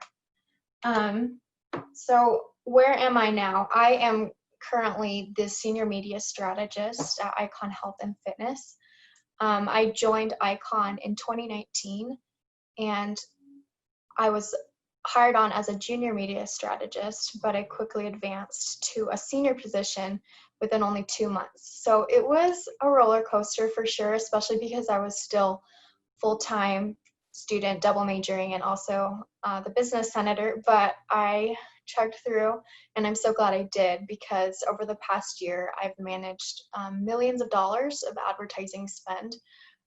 So where am I now? I am currently the senior media strategist at Icon Health and Fitness. I joined Icon in 2019, and I was hired on as a junior media strategist, but I quickly advanced to a senior position within only 2 months. So it was a roller coaster for sure, especially because I was still full-time student, double majoring, and also the business senator. But I chugged through, and I'm so glad I did, because over the past year, I've managed millions of dollars of advertising spend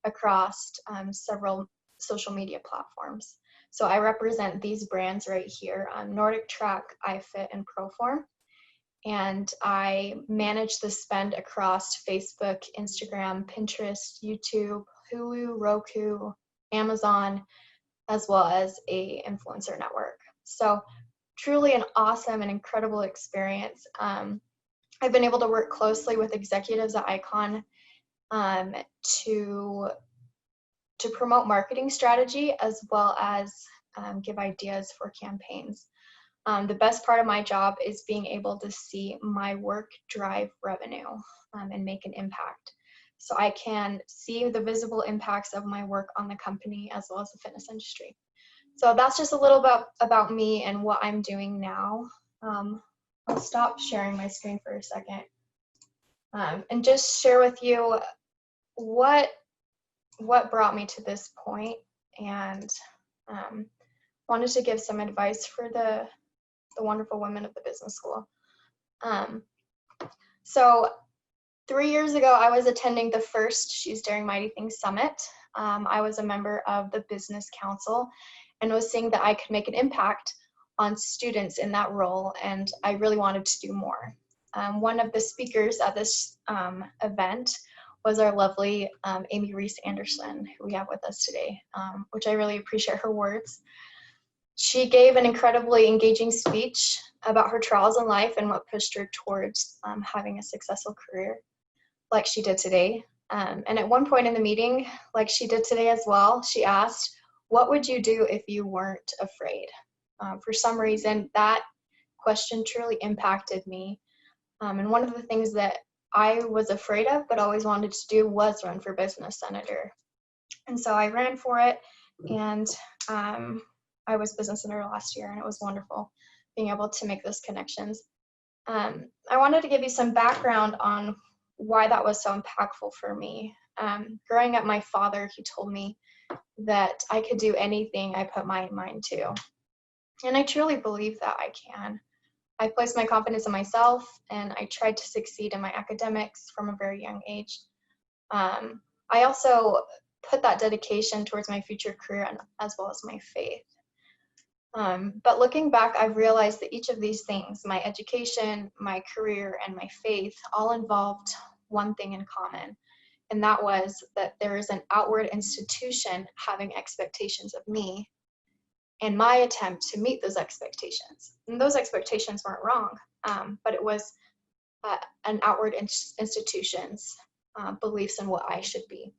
across several social media platforms. So I represent these brands right here, Nordic Track, iFit, and Proform. And I manage the spend across Facebook, Instagram, Pinterest, YouTube, Hulu, Roku, Amazon, as well as a influencer network. So truly an awesome and incredible experience. I've been able to work closely with executives at Icon to promote marketing strategy, as well as give ideas for campaigns. The best part of my job is being able to see my work drive revenue and make an impact. So I can see the visible impacts of my work on the company as well as the fitness industry. So that's just a little bit about me and what I'm doing now. I'll stop sharing my screen for a second and just share with you what brought me to this point, and wanted to give some advice for the wonderful women of the business school. So 3 years ago, I was attending the first She's Daring Mighty Things Summit. I was a member of the business council and was seeing that I could make an impact on students in that role, and I really wanted to do more. One of the speakers at this event was our lovely Amy Rees Anderson, who we have with us today, which I really appreciate her words. She gave an incredibly engaging speech about her trials in life and what pushed her towards having a successful career like she did today. And at one point in the meeting, like she did today as well, she asked, "What would you do if you weren't afraid?" For some reason, that question truly impacted me. And one of the things that I was afraid of but always wanted to do was run for business senator. And so I ran for it, and I was business senator last year, and it was wonderful being able to make those connections. I wanted to give you some background on why that was so impactful for me. Growing up, my father, he told me that I could do anything I put my mind to. And I truly believe that I can. I placed my confidence in myself, and I tried to succeed in my academics from a very young age. I also put that dedication towards my future career and as well as my faith. But looking back, I've realized that each of these things, my education, my career, and my faith, all involved one thing in common. And that was that there is an outward institution having expectations of me and my attempt to meet those expectations. And those expectations weren't wrong, but it was an outward institution's beliefs in what I should be.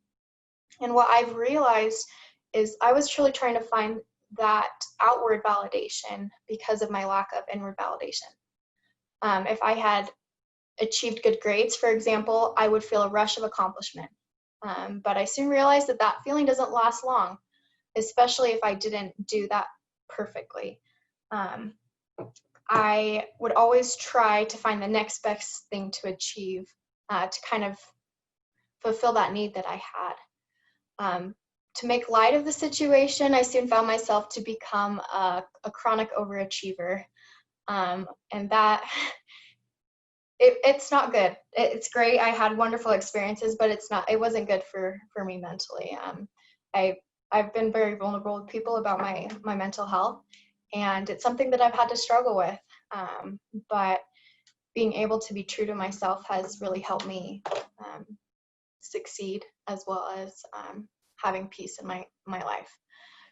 And what I've realized is I was truly trying to find that outward validation because of my lack of inward validation. If I had achieved good grades, for example, I would feel a rush of accomplishment. But I soon realized that that feeling doesn't last long, especially if I didn't do that perfectly. I would always try to find the next best thing to achieve to kind of fulfill that need that I had. To make light of the situation, I soon found myself to become a chronic overachiever. And that, it's not good. It's great. I had wonderful experiences, but it wasn't good for me mentally. I've been very vulnerable with people about my mental health, and it's something that I've had to struggle with. But being able to be true to myself has really helped me succeed, as well as having peace in my life.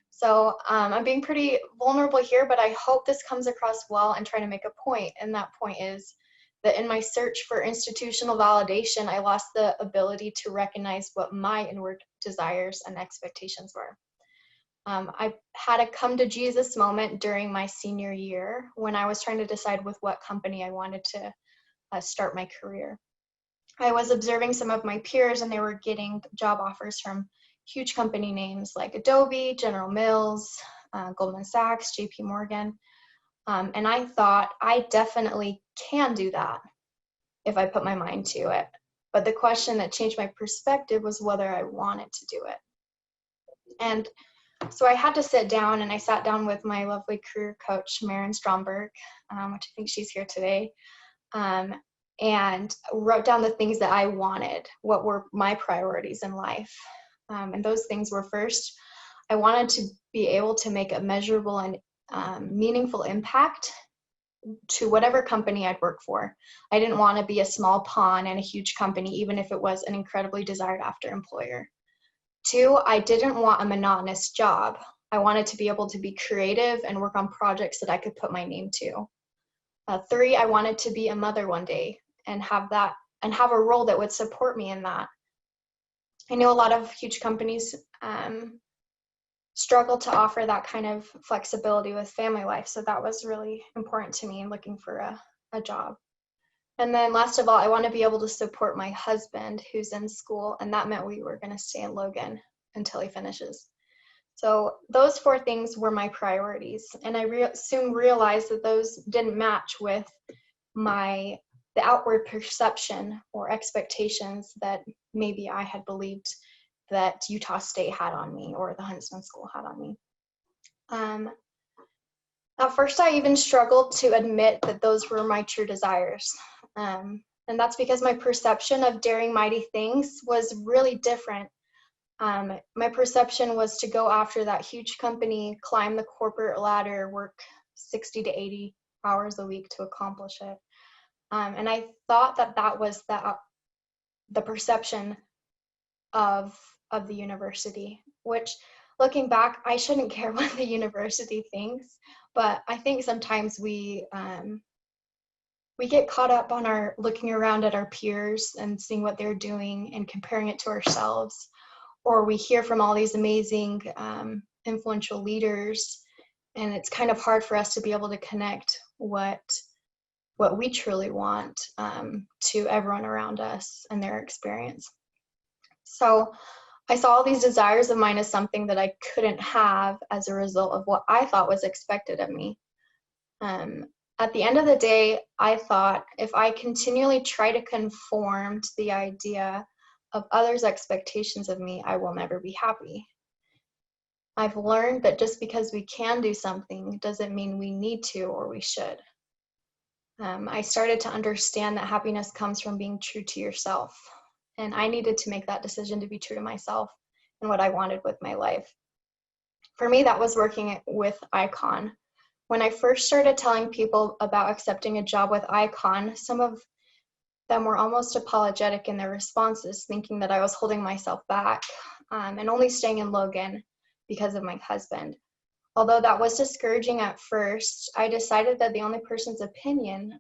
So I'm being pretty vulnerable here, but I hope this comes across well and trying to make a point. And that point is that in my search for institutional validation, I lost the ability to recognize what my inward desires and expectations were. I had a come to Jesus moment during my senior year when I was trying to decide with what company I wanted to start my career. I was observing some of my peers, and they were getting job offers from huge company names like Adobe, General Mills, Goldman Sachs, JP Morgan. And I thought, I definitely can do that if I put my mind to it. But the question that changed my perspective was whether I wanted to do it. And So I had to sit down, and I sat down with my lovely career coach, Maren Stromberg, which I think she's here today, and wrote down the things that I wanted, what were my priorities in life. And those things were, first, I wanted to be able to make a measurable and meaningful impact to whatever company I'd work for. I didn't want to be a small pawn in a huge company, even if it was an incredibly desired after employer. 2, I didn't want a monotonous job. I wanted to be able to be creative and work on projects that I could put my name to. 3, I wanted to be a mother one day and have a role that would support me in that. I know a lot of huge companies struggle to offer that kind of flexibility with family life, so that was really important to me in looking for a job. And then last of all, I want to be able to support my husband who's in school, and that meant we were going to stay in Logan until he finishes. So those 4 things were my priorities, and I soon realized that those didn't match with the outward perception or expectations that maybe I had believed that Utah State had on me or the Huntsman School had on me. At first, I even struggled to admit that those were my true desires. And that's because my perception of daring mighty things was really different. My perception was to go after that huge company, climb the corporate ladder, work 60 to 80 hours a week to accomplish it. And I thought that was the perception of the university, which, looking back, I shouldn't care what the university thinks, but I think sometimes we get caught up on looking around at our peers and seeing what they're doing and comparing it to ourselves, or we hear from all these amazing influential leaders, and it's kind of hard for us to be able to connect what we truly want to everyone around us and their experience. So I saw all these desires of mine as something that I couldn't have as a result of what I thought was expected of me. At the end of the day, I thought if I continually try to conform to the idea of others' expectations of me, I will never be happy. I've learned that just because we can do something doesn't mean we need to or we should. I started to understand that happiness comes from being true to yourself. And I needed to make that decision to be true to myself and what I wanted with my life. For me, that was working with Icon. When I first started telling people about accepting a job with Icon, some of them were almost apologetic in their responses, thinking that I was holding myself back and only staying in Logan because of my husband. Although that was discouraging at first, I decided that the only person's opinion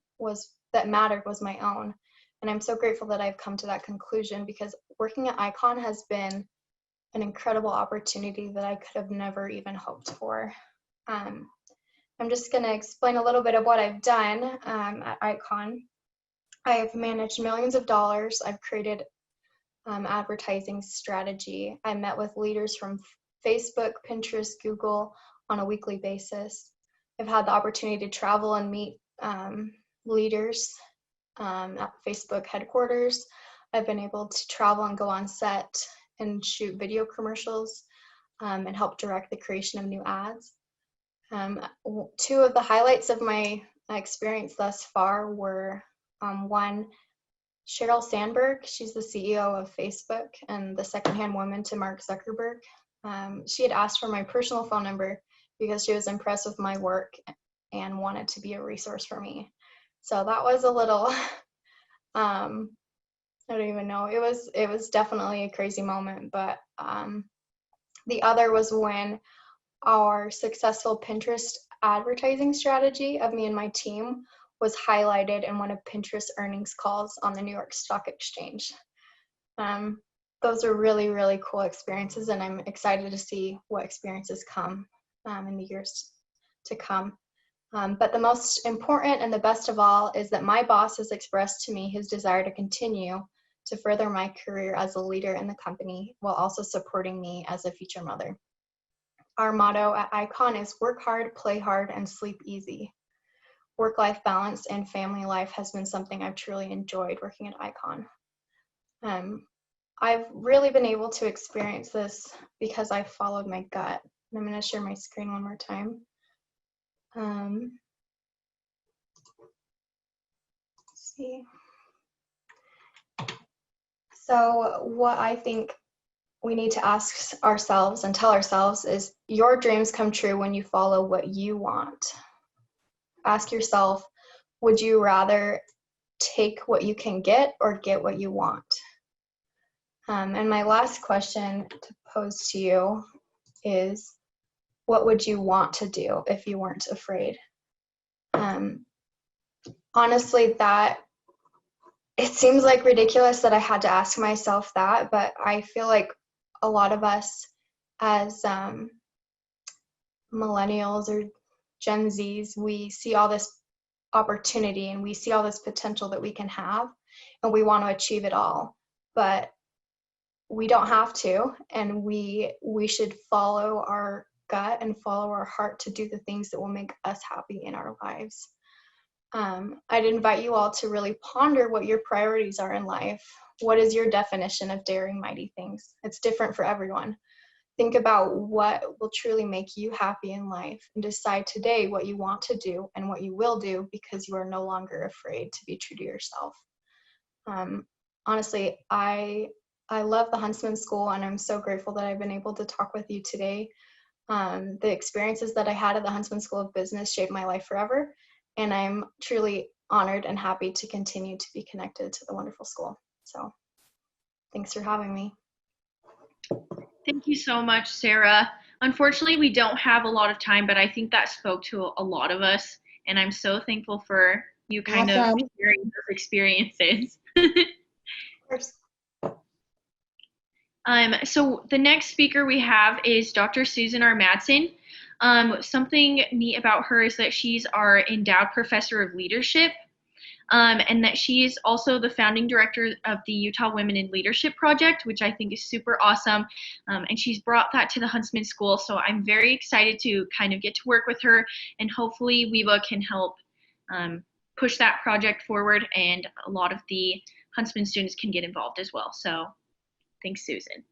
that mattered was my own. And I'm so grateful that I've come to that conclusion, because working at Icon has been an incredible opportunity that I could have never even hoped for. I'm just going to explain a little bit of what I've done at Icon. I have managed millions of dollars. I've created advertising strategy. I met with leaders from Facebook, Pinterest, Google on a weekly basis. I've had the opportunity to travel and meet leaders at Facebook headquarters. I've been able to travel and go on set and shoot video commercials and help direct the creation of new ads. 2 of the highlights of my experience thus far were one, Sheryl Sandberg. She's the CEO of Facebook and the secondhand woman to Mark Zuckerberg. She had asked for my personal phone number because she was impressed with my work and wanted to be a resource for me. So that was a little, I don't even know. It was definitely a crazy moment, but the other was when our successful Pinterest advertising strategy of me and my team was highlighted in one of Pinterest earnings calls on the New York Stock Exchange. Those are really, really cool experiences, and I'm excited to see what experiences come in the years to come. But the most important and the best of all is that my boss has expressed to me his desire to continue to further my career as a leader in the company while also supporting me as a future mother. Our motto at Icon is work hard, play hard, and sleep easy. Work-life balance and family life has been something I've truly enjoyed working at Icon. I've really been able to experience this because I followed my gut, And I'm going to share my screen one more time. Let's see. So what I think we need to ask ourselves and tell ourselves is, your dreams come true when you follow what you want. Ask yourself, would you rather take what you can get or get what you want? And my last question to pose to you is, what would you want to do if you weren't afraid? Honestly, that it seems like ridiculous that I had to ask myself that, but I feel like a lot of us as millennials or Gen Zs, we see all this opportunity and we see all this potential that we can have, and we want to achieve it all, but we don't have to, and we should follow our gut and follow our heart to do the things that will make us happy in our lives. I'd invite you all to really ponder what your priorities are in life. What is your definition of daring mighty things? It's different for everyone. Think about what will truly make you happy in life and decide today what you want to do and what you will do, because you are no longer afraid to be true to yourself. Honestly, I love the Huntsman School, and I'm so grateful that I've been able to talk with you today. The experiences that I had at the Huntsman School of Business shaped my life forever, and I'm truly honored and happy to continue to be connected to the wonderful school. So thanks for having me. Thank you so much, Sarah. Unfortunately, we don't have a lot of time, but I think that spoke to a lot of us, and I'm so thankful for you kind of sharing those experiences. Of course. So the next speaker we have is Dr. Susan R. Madsen. Something neat about her is that she's our endowed professor of leadership, and that she is also the founding director of the Utah Women in Leadership Project, which I think is super awesome. And she's brought that to the Huntsman School. So I'm very excited to kind of get to work with her, and hopefully WEBA can help push that project forward, and a lot of the Huntsman students can get involved as well. So thanks, Susan.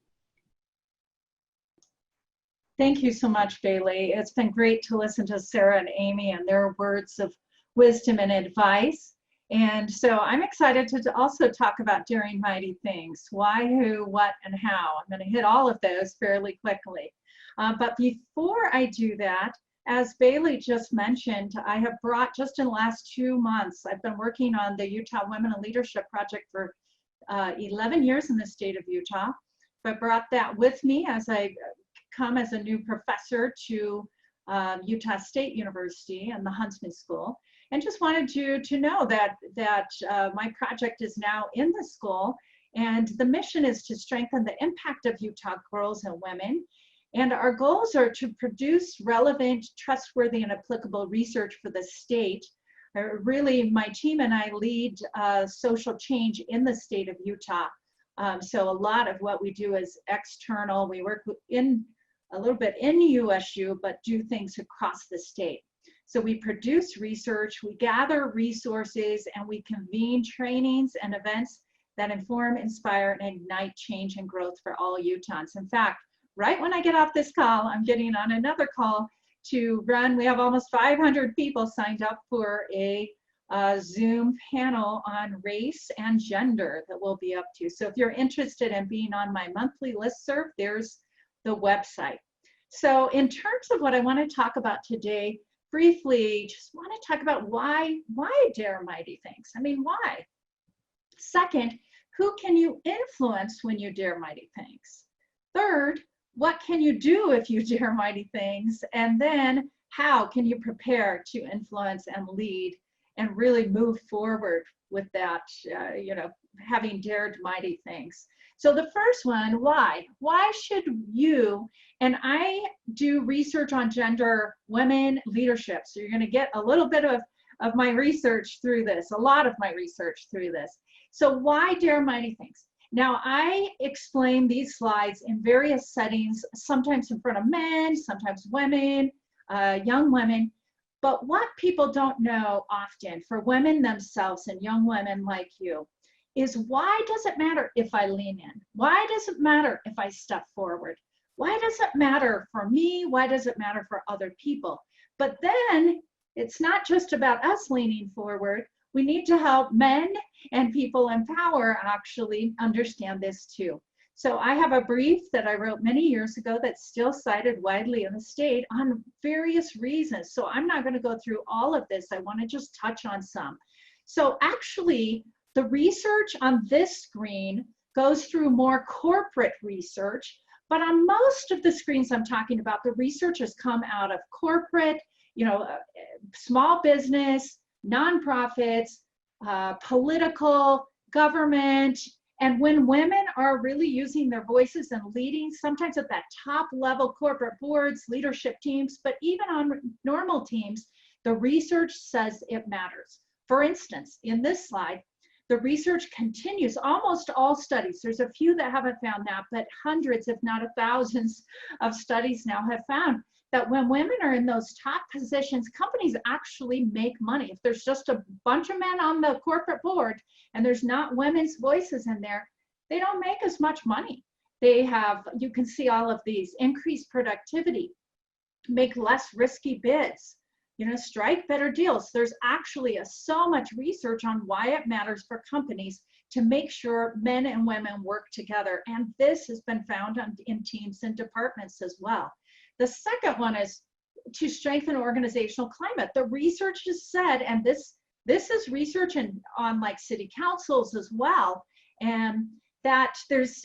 Thank you so much, Bailey. It's been great to listen to Sarah and Amy and their words of wisdom and advice. And so I'm excited to also talk about daring mighty things. Why, who, what, and how. I'm going to hit all of those fairly quickly. But before I do that, as Bailey just mentioned, I have brought, just in the last 2 months, I've been working on the Utah Women in Leadership Project for 11 years in the state of Utah. I brought that with me as I come as a new professor to Utah State University and the Huntsman School, and just wanted you to know that my project is now in the school, and the mission is to strengthen the impact of Utah girls and women. And our goals are to produce relevant, trustworthy, and applicable research for the state. Really, my team and I lead social change in the state of Utah. So a lot of what we do is external. We work in a little bit in USU, but do things across the state. So we produce research, we gather resources, and we convene trainings and events that inform, inspire, and ignite change and growth for all Utahns. In fact, right when I get off this call, I'm getting on another call to run. We have almost 500 people signed up for a Zoom panel on race and gender that we'll be up to. So if you're interested in being on my monthly listserv, there's the website. So in terms of what I want to talk about today, briefly, just want to talk about why dare mighty things? I mean, why? Second, who can you influence when you dare mighty things? Third, what can you do if you dare mighty things? And then how can you prepare to influence and lead and really move forward with that, having dared mighty things? So the first one, why? Why should you, and I do research on gender, women, leadership. So you're going to get a little bit of my research through this, a lot of my research through this. So why dare mighty things? Now, I explain these slides in various settings, sometimes in front of men, sometimes women, young women. But what people don't know often, for women themselves and young women like you, is why does it matter if I lean in? Why does it matter if I step forward? Why does it matter for me? Why does it matter for other people? But then it's not just about us leaning forward. We need to help men and people in power actually understand this too. So I have a brief that I wrote many years ago that's still cited widely in the state on various reasons. So I'm not going to go through all of this. I want to just touch on some. So actually, the research on this screen goes through more corporate research, but on most of the screens I'm talking about, the research has come out of corporate, small business, nonprofits, political, government. And when women are really using their voices and leading, sometimes at that top level corporate boards, leadership teams, but even on normal teams, the research says it matters. For instance, in this slide, the research continues, almost all studies, there's a few that haven't found that, but hundreds, if not thousands of studies now have found that when women are in those top positions, companies actually make money. If there's just a bunch of men on the corporate board and there's not women's voices in there, they don't make as much money. They have, you can see all of these, increased productivity, make less risky bids, strike better deals. There's actually so much research on why it matters for companies to make sure men and women work together. And this has been found in teams and departments as well. The second one is to strengthen organizational climate. The research has said, and this is research on like city councils as well, and that there's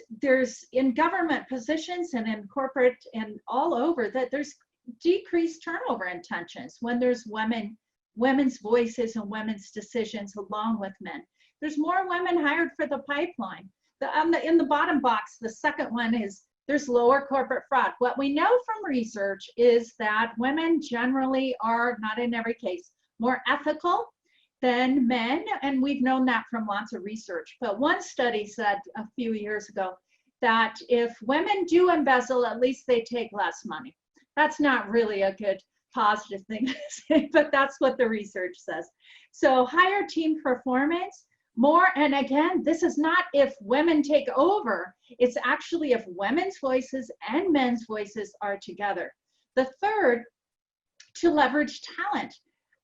in government positions and in corporate and all over that there's decreased turnover intentions when there's women's voices and women's decisions along with men. There's more women hired for the pipeline. In the bottom box, the second one is there's lower corporate fraud. What we know from research is that women generally are, not in every case, more ethical than men, and we've known that from lots of research. But one study said a few years ago that if women do embezzle, at least they take less money. That's not really a good positive thing to say, but that's what the research says. So higher team performance, more, and again, this is not if women take over, it's actually if women's voices and men's voices are together. The third, to leverage talent.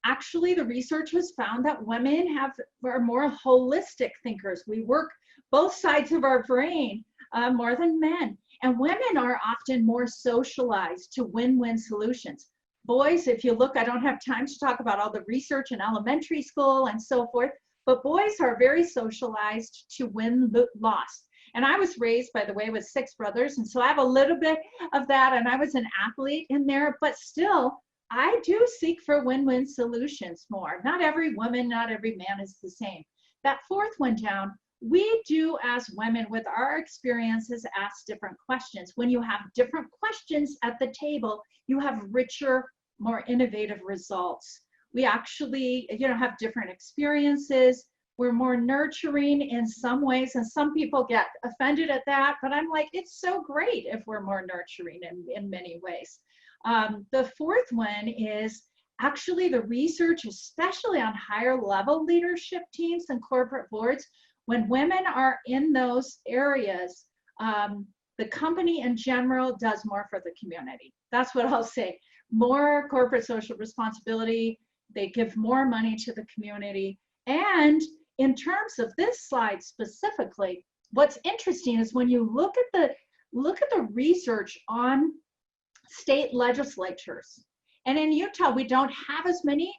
Actually, the research has found that women are more holistic thinkers. We work both sides of our brain more than men. And women are often more socialized to win-win solutions. Boys, if you look, I don't have time to talk about all the research in elementary school and so forth, but boys are very socialized to win-loss. And I was raised, by the way, with 6 brothers, and so I have a little bit of that, and I was an athlete in there, but still, I do seek for win-win solutions more. Not every woman, not every man is the same. That fourth one down, we do as women with our experiences ask different questions. When you have different questions at the table, you have richer, more innovative results. We actually, have different experiences. We're more nurturing in some ways, and some people get offended at that, but I'm like, it's so great if we're more nurturing in many ways. The fourth one is actually the research, especially on higher level leadership teams and corporate boards. When women are in those areas, the company in general does more for the community. That's what I'll say. More corporate social responsibility, they give more money to the community. And in terms of this slide specifically, what's interesting is when you look at the research on state legislatures. And in Utah, we don't have as many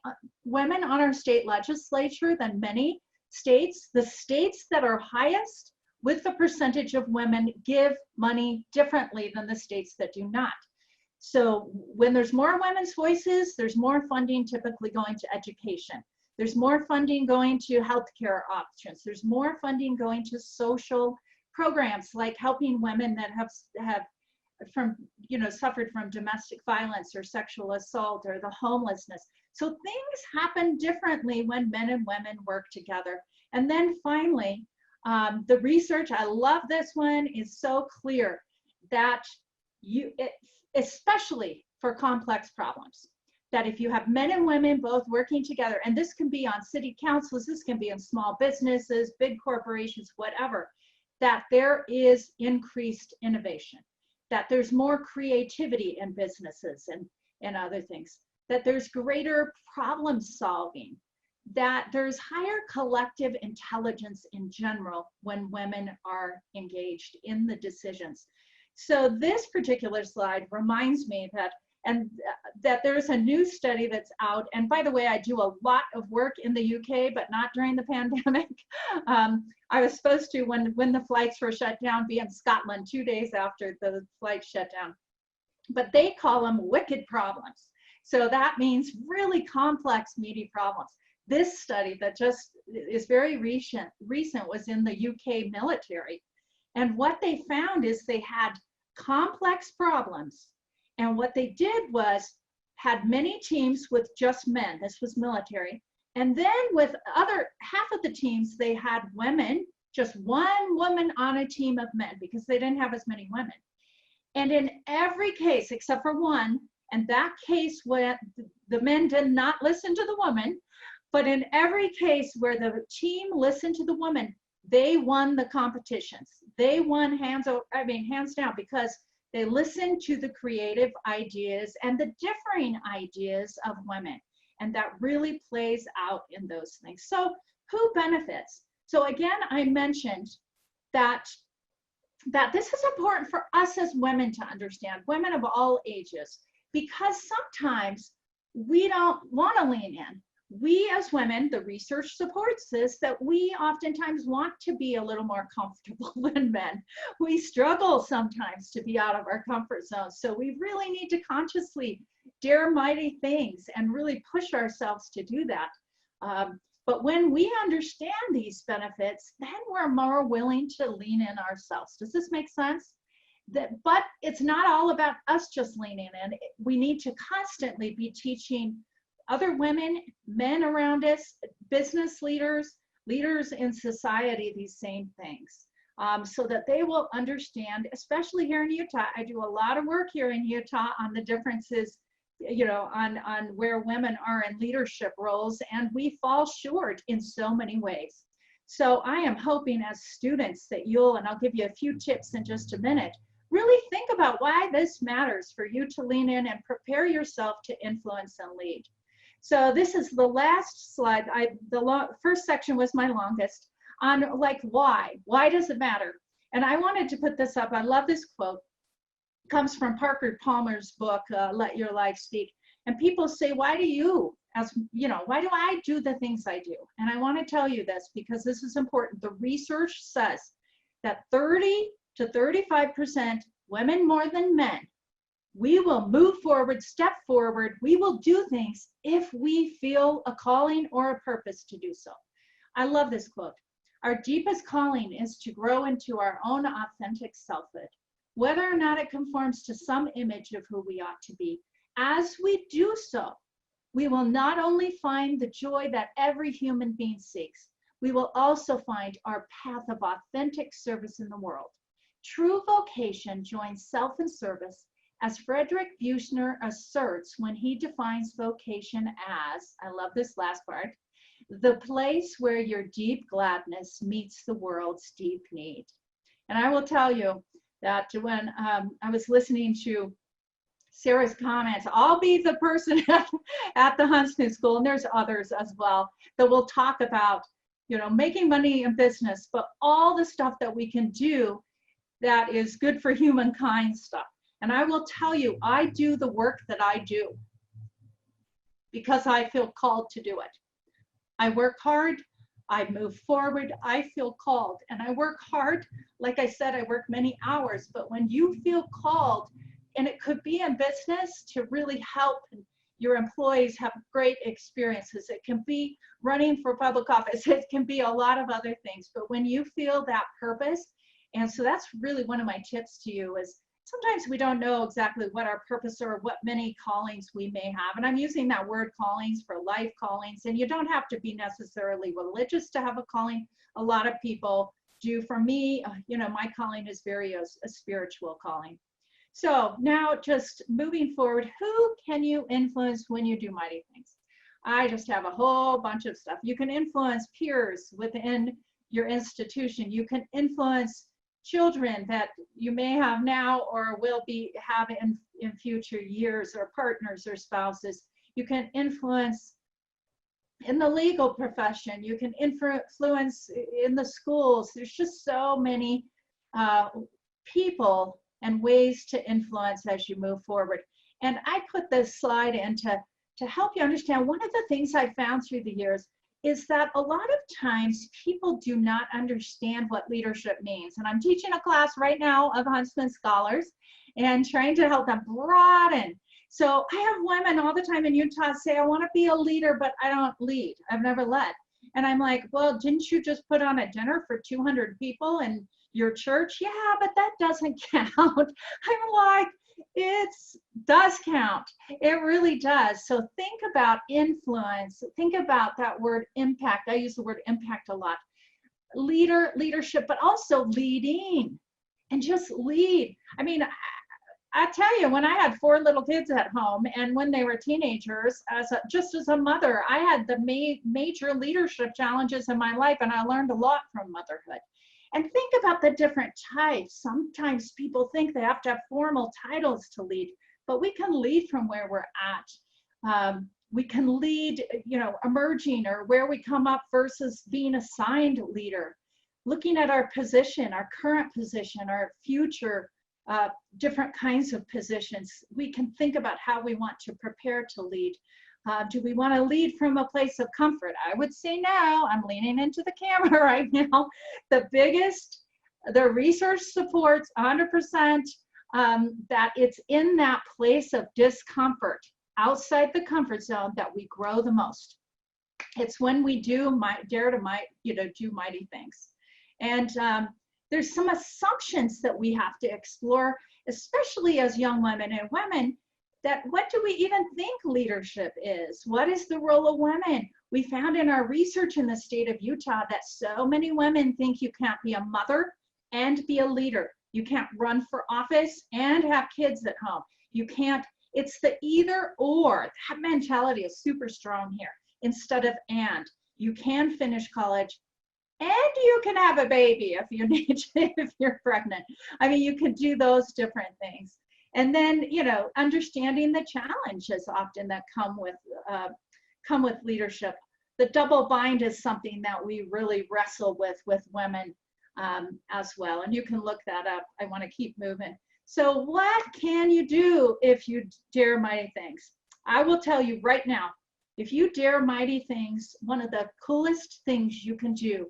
women on our state legislature than many states. The states that are highest with the percentage of women give money differently than the states that do not. So when there's more women's voices, there's more funding typically going to education. There's more funding going to healthcare options. There's more funding going to social programs like helping women that have suffered from domestic violence or sexual assault or the homelessness. So things happen differently when men and women work together. And then finally, the research, I love this one, is so clear that especially for complex problems, that if you have men and women both working together, and this can be on city councils, this can be in small businesses, big corporations, whatever, that there is increased innovation. that there's more creativity in businesses and other things, that there's greater problem solving, that there's higher collective intelligence in general when women are engaged in the decisions. So this particular slide reminds me that there's a new study that's out. And by the way, I do a lot of work in the UK, but not during the pandemic. I was supposed to, when the flights were shut down, be in Scotland 2 days after the flight shut down. But they call them wicked problems. So that means really complex, meaty problems. This study that just is very recent was in the UK military. And what they found is they had complex problems. And what they did was had many teams with just men. This was military. And then with half of the teams, they had women, just one woman on a team of men because they didn't have as many women. And in every case, except for one, and that case where the men did not listen to the woman, but in every case where the team listened to the woman, they won the competitions. They won hands down, because they listened to the creative ideas and the differing ideas of women. And that really plays out in those things. So who benefits? So again, I mentioned that this is important for us as women to understand, women of all ages, because sometimes we don't want to lean in. We as women, the research supports this, that we oftentimes want to be a little more comfortable than men. We struggle sometimes to be out of our comfort zone. So we really need to consciously dare mighty things and really push ourselves to do that. But when we understand these benefits, then we're more willing to lean in ourselves. Does this make sense? But it's not all about us just leaning in. We need to constantly be teaching other women, men around us, business leaders, leaders in society, these same things, so that they will understand, especially here in Utah. I do a lot of work here in Utah on the differences, on where women are in leadership roles, and we fall short in so many ways. So I am hoping as students that and I'll give you a few tips in just a minute, really think about why this matters for you to lean in and prepare yourself to influence and lead. So this is the last slide. First section was my longest on why does it matter? And I wanted to put this up. I love this quote. It comes from Parker Palmer's book, Let Your Life Speak. And people say, why do I do the things I do? And I want to tell you this because this is important. The research says that 30 to 35% women more than men, we will move forward, step forward. We will do things if we feel a calling or a purpose to do so. I love this quote. Our deepest calling is to grow into our own authentic selfhood, whether or not it conforms to some image of who we ought to be. As we do so, we will not only find the joy that every human being seeks, we will also find our path of authentic service in the world. True vocation joins self and service, as Frederick Buechner asserts when he defines vocation as, I love this last part, the place where your deep gladness meets the world's deep need. And I will tell you that when I was listening to Sarah's comments, I'll be the person at the Huntsman School, and there's others as well, that will talk about, making money in business, but all the stuff that we can do that is good for humankind stuff. And I will tell you, I do the work that I do because I feel called to do it. I work hard, I move forward, I feel called, and I work hard. Like I said, I work many hours, but when you feel called, and it could be in business to really help your employees have great experiences. It can be running for public office. It can be a lot of other things, but when you feel that purpose, and so that's really one of my tips to you is, sometimes we don't know exactly what our purpose or what many callings we may have. And I'm using that word callings for life callings. And you don't have to be necessarily religious to have a calling. A lot of people do. For me, my calling is very a spiritual calling. So now just moving forward, who can you influence when you do mighty things? I just have a whole bunch of stuff. You can influence peers within your institution. You can influence children that you may have now or will have in future years, or partners or spouses. You can influence in the legal profession. You can influence in the schools. There's just so many people and ways to influence as you move forward. And I put this slide in to help you understand. One of the things I found through the years is that a lot of times people do not understand what leadership means. And I'm teaching a class right now of Huntsman scholars and trying to help them broaden. So I have women all the time in Utah say, I want to be a leader, but I don't lead. I've never led. And I'm like, well, didn't you just put on a dinner for 200 people in your church? Yeah, but that doesn't count. I'm like, it does count. It really does. So think about influence. Think about that word impact. I use the word impact a lot. Leadership, but also leading, and just lead. I mean, I tell you, when I had 4 little kids at home, and when they were teenagers, just as a mother, I had the major leadership challenges in my life, and I learned a lot from motherhood. And think about the different types. Sometimes people think they have to have formal titles to lead, but we can lead from where we're at. We can lead, emerging, or where we come up versus being assigned leader. Looking at our position, our current position, our future, different kinds of positions. We can think about how we want to prepare to lead. Do we want to lead from a place of comfort? I would say no. I'm leaning into the camera right now. The research supports 100% that it's in that place of discomfort, outside the comfort zone, that we grow the most. It's when we dare to do mighty things. And there's some assumptions that we have to explore, especially as young women and women, that what do we even think leadership is? What is the role of women? We found in our research in the state of Utah that so many women think you can't be a mother and be a leader. You can't run for office and have kids at home. You can't, it's the either or. That mentality is super strong here, instead of and. You can finish college and you can have a baby if you need to, if you're pregnant. I mean, you can do those different things. And then, understanding the challenges often that come with leadership. The double bind is something that we really wrestle with women as well. And you can look that up. I want to keep moving. So what can you do if you dare mighty things? I will tell you right now, if you dare mighty things, one of the coolest things you can do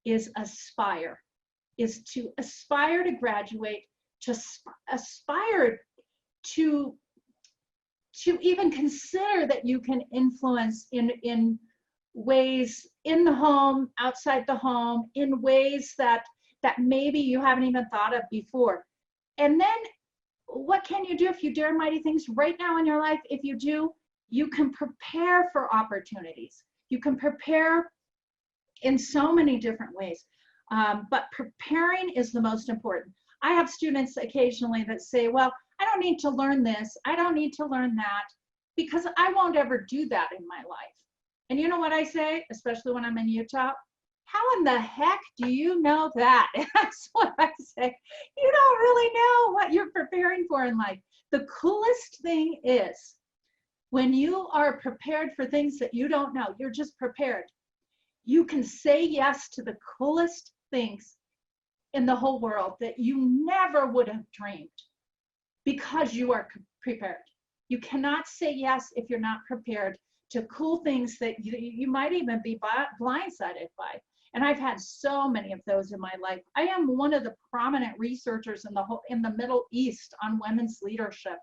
is to aspire to graduate, to aspire to even consider that you can influence in ways in the home, outside the home, in ways that maybe you haven't even thought of before. And then what can you do if you dare mighty things right now in your life? If you do, you can prepare for opportunities. You can prepare in so many different ways. But preparing is the most important. I have students occasionally that say, well, I don't need to learn this. I don't need to learn that, because I won't ever do that in my life. And you know what I say, especially when I'm in Utah? How in the heck do you know that? That's what I say. You don't really know what you're preparing for in life. The coolest thing is when you are prepared for things that you don't know, you're just prepared. You can say yes to the coolest things in the whole world that you never would have dreamed, because you are prepared. You cannot say yes if you're not prepared to cool things that you might even be blindsided by. And I've had so many of those in my life. I am one of the prominent researchers in the Middle East on women's leadership,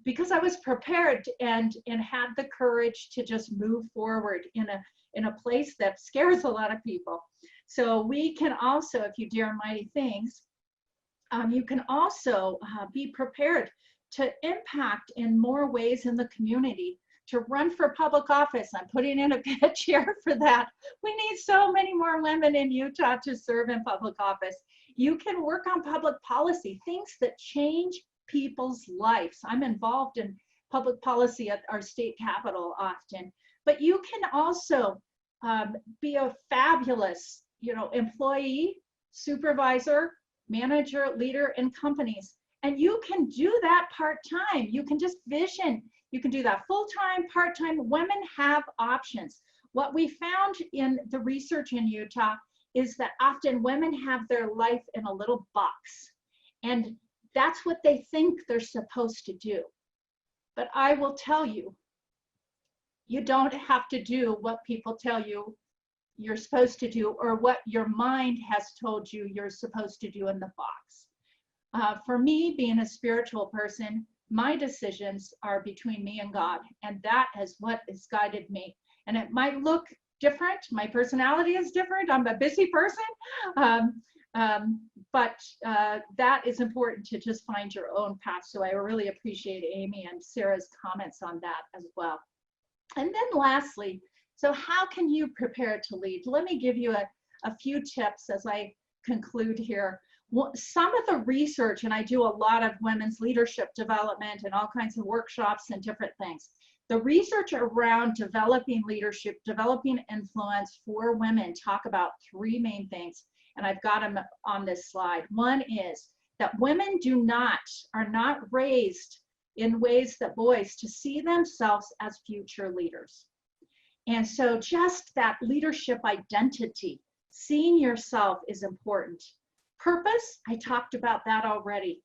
because I was prepared and had the courage to just move forward in a place that scares a lot of people. So we can also, if you dare mighty things, you can also be prepared to impact in more ways in the community, to run for public office. I'm putting in a pitch here for that. We need so many more women in Utah to serve in public office. You can work on public policy, things that change people's lives. I'm involved in public policy at our state capitol often, but you can also be a fabulous, employee supervisor, manager, leader in companies. And you can do that part-time. You can just vision. You can do that full-time, part-time. Women have options. What we found in the research in Utah is that often women have their life in a little box. And that's what they think they're supposed to do. But I will tell you, you don't have to do what people tell you you're supposed to do or what your mind has told you you're supposed to do in the box. For me, being a spiritual person, my decisions are between me and God, and that is what has guided me. And it might look different. My personality is different. I'm a busy person. But that is important to just find your own path. So I really appreciate Amy and Sarah's comments on that as well. And then lastly, so how can you prepare to lead? Let me give you a few tips as I conclude here. Some of the research, and I do a lot of women's leadership development and all kinds of workshops and different things. The research around developing leadership, developing influence for women talk about three main things, and I've got them on this slide. One is that women are not raised in ways that boys to see themselves as future leaders. And so just that leadership identity, seeing yourself is important. Purpose, I talked about that already.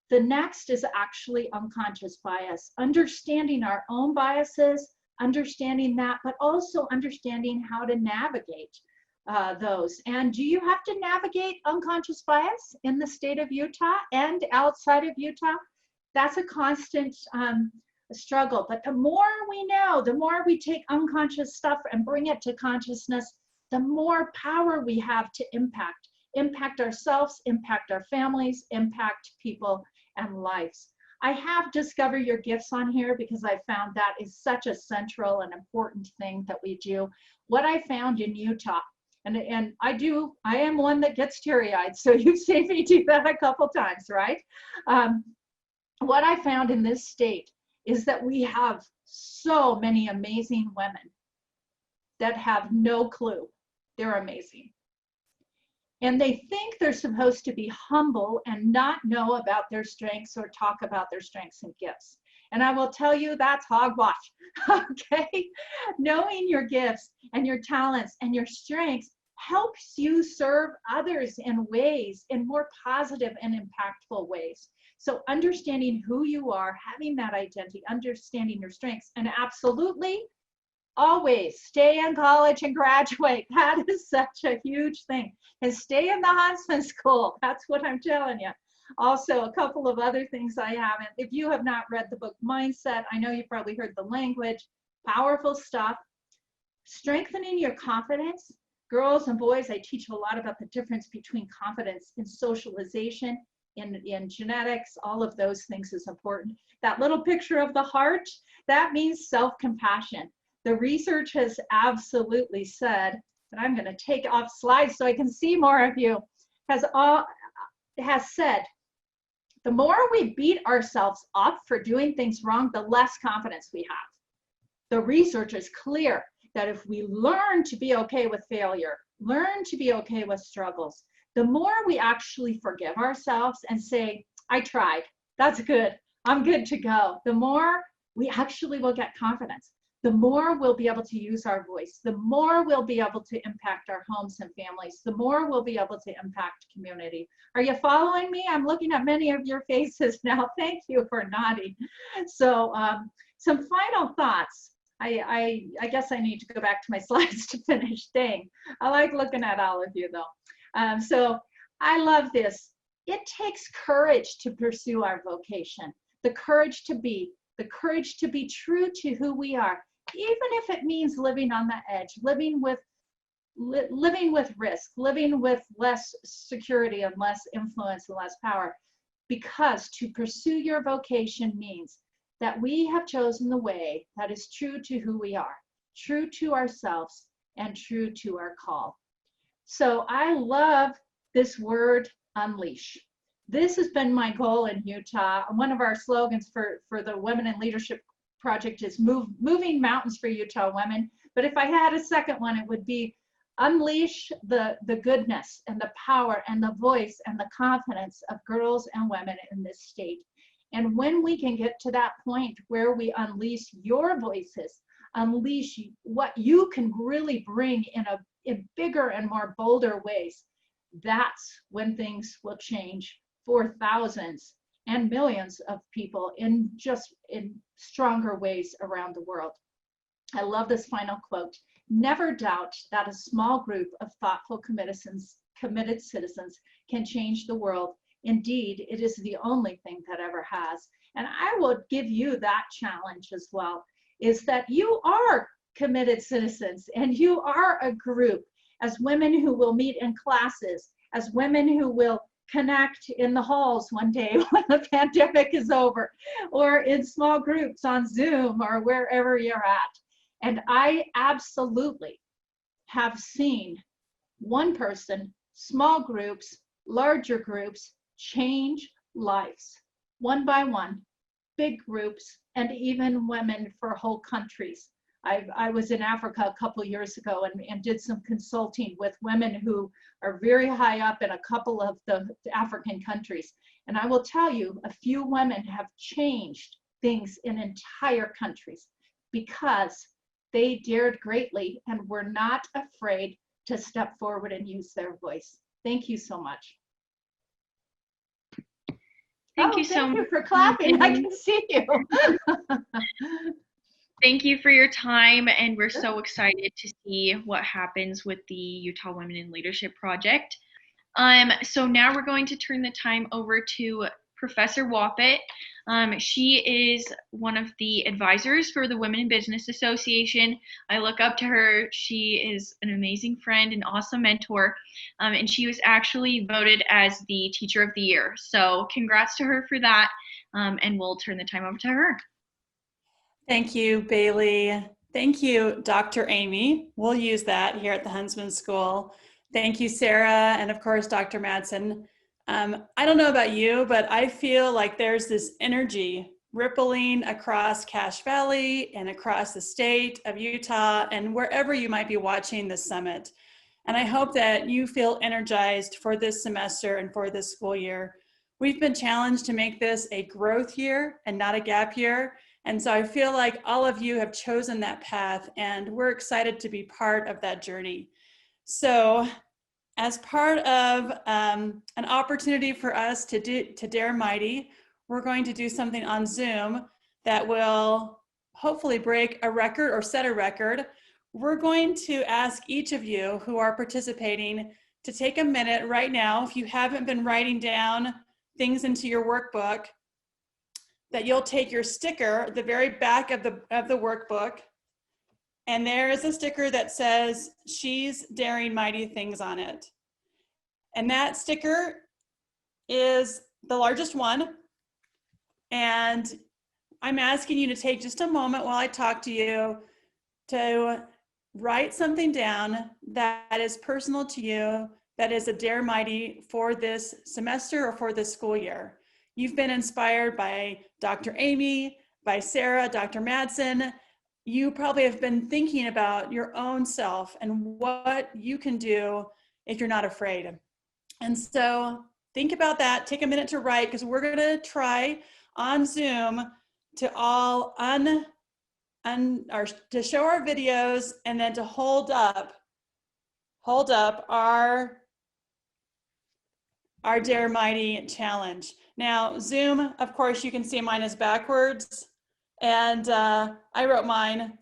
The next is actually unconscious bias, understanding our own biases, understanding that, but also understanding how to navigate those. And do you have to navigate unconscious bias in the state of Utah and outside of Utah? That's a constant struggle. But the more we know, the more we take unconscious stuff and bring it to consciousness, the more power we have to impact ourselves, impact our families, impact people and lives. I have Discover Your Gifts on here because I found that is such a central and important thing that we do. What I found in Utah, and I am one that gets teary-eyed, so you've seen me do that a couple times, right? What I found in this state is that we have so many amazing women that have no clue they're amazing. And they think they're supposed to be humble and not know about their strengths or talk about their strengths and gifts. And I will tell you that's hogwash, okay? Knowing your gifts and your talents and your strengths helps you serve others in more positive and impactful ways. So understanding who you are, having that identity, understanding your strengths, and absolutely always stay in college and graduate. That is such a huge thing. And stay in the Huntsman School. That's what I'm telling you. Also, a couple of other things I haven't. If you have not read the book Mindset, I know you've probably heard the language. Powerful stuff. Strengthening your confidence. Girls and boys, I teach a lot about the difference between confidence in socialization, in genetics. All of those things is important. That little picture of the heart, that means self-compassion. The research has absolutely said, and I'm going to take off slides so I can see more of you, has said, the more we beat ourselves up for doing things wrong, the less confidence we have. The research is clear that if we learn to be okay with failure, learn to be okay with struggles, the more we actually forgive ourselves and say, I tried, that's good, I'm good to go, the more we actually will get confidence. The more we'll be able to use our voice, the more we'll be able to impact our homes and families, the more we'll be able to impact community. Are you following me? I'm looking at many of your faces now. Thank you for nodding. So some final thoughts. I guess I need to go back to my slides to finish. Dang, I like looking at all of you though. So I love this. It takes courage to pursue our vocation, the courage to be true to who we are, even if it means living on the edge, living with risk, living with less security and less influence and less power, because to pursue your vocation means that we have chosen the way that is true to who we are, true to ourselves, and true to our call. So I love this word, unleash. This has been my goal in Utah. One of our slogans for the Women in Leadership Project is moving mountains for Utah women. But if I had a second one, it would be unleash the goodness and the power and the voice and the confidence of girls and women in this state. And when we can get to that point where we unleash your voices, unleash what you can really bring in bigger and more bolder ways, that's when things will change for thousands and millions of people in stronger ways around the world. I love this final quote. Never doubt that a small group of thoughtful, committed citizens can change the world. Indeed, it is the only thing that ever has. And I will give you that challenge as well, is that you are committed citizens and you are a group, as women who will meet in classes, as women who will connect in the halls one day when the pandemic is over, or in small groups on Zoom or wherever you're at. And I absolutely have seen one person, small groups, larger groups, change lives, one by one, big groups, and even women for whole countries. I was in Africa a couple of years ago and did some consulting with women who are very high up in a couple of the African countries. And I will tell you, a few women have changed things in entire countries because they dared greatly and were not afraid to step forward and use their voice. Thank you so much. Thank you so much. Thank you for clapping. I can see you. Thank you for your time, and we're so excited to see what happens with the Utah Women in Leadership Project. So now we're going to turn the time over to Professor Woppett. She is one of the advisors for the Women in Business Association. I look up to her. She is an amazing friend, an awesome mentor, and she was actually voted as the Teacher of the Year. So congrats to her for that, and we'll turn the time over to her. Thank you, Bailey. Thank you, Dr. Amy. We'll use that here at the Huntsman School. Thank you, Sarah, and of course, Dr. Madsen. I don't know about you, but I feel like there's this energy rippling across Cache Valley and across the state of Utah and wherever you might be watching this summit. And I hope that you feel energized for this semester and for this school year. We've been challenged to make this a growth year and not a gap year. And so I feel like all of you have chosen that path, and we're excited to be part of that journey. So as part of an opportunity for us to dare mighty, we're going to do something on Zoom that will hopefully break a record or set a record. We're going to ask each of you who are participating to take a minute right now, if you haven't been writing down things into your workbook, that you'll take your sticker at the very back of the workbook, and there is a sticker that says, "She's Daring Mighty Things" on it. And that sticker is the largest one. And I'm asking you to take just a moment while I talk to you to write something down that is personal to you, that is a Dare Mighty for this semester or for this school year. You've been inspired by Dr. Amy, by Sarah, Dr. Madsen. You probably have been thinking about your own self and what you can do if you're not afraid. And so think about that. Take a minute to write, because we're going to try on Zoom to all to show our videos and then to hold up our Dare Mighty challenge. Now, Zoom, of course, you can see mine is backwards, and I wrote mine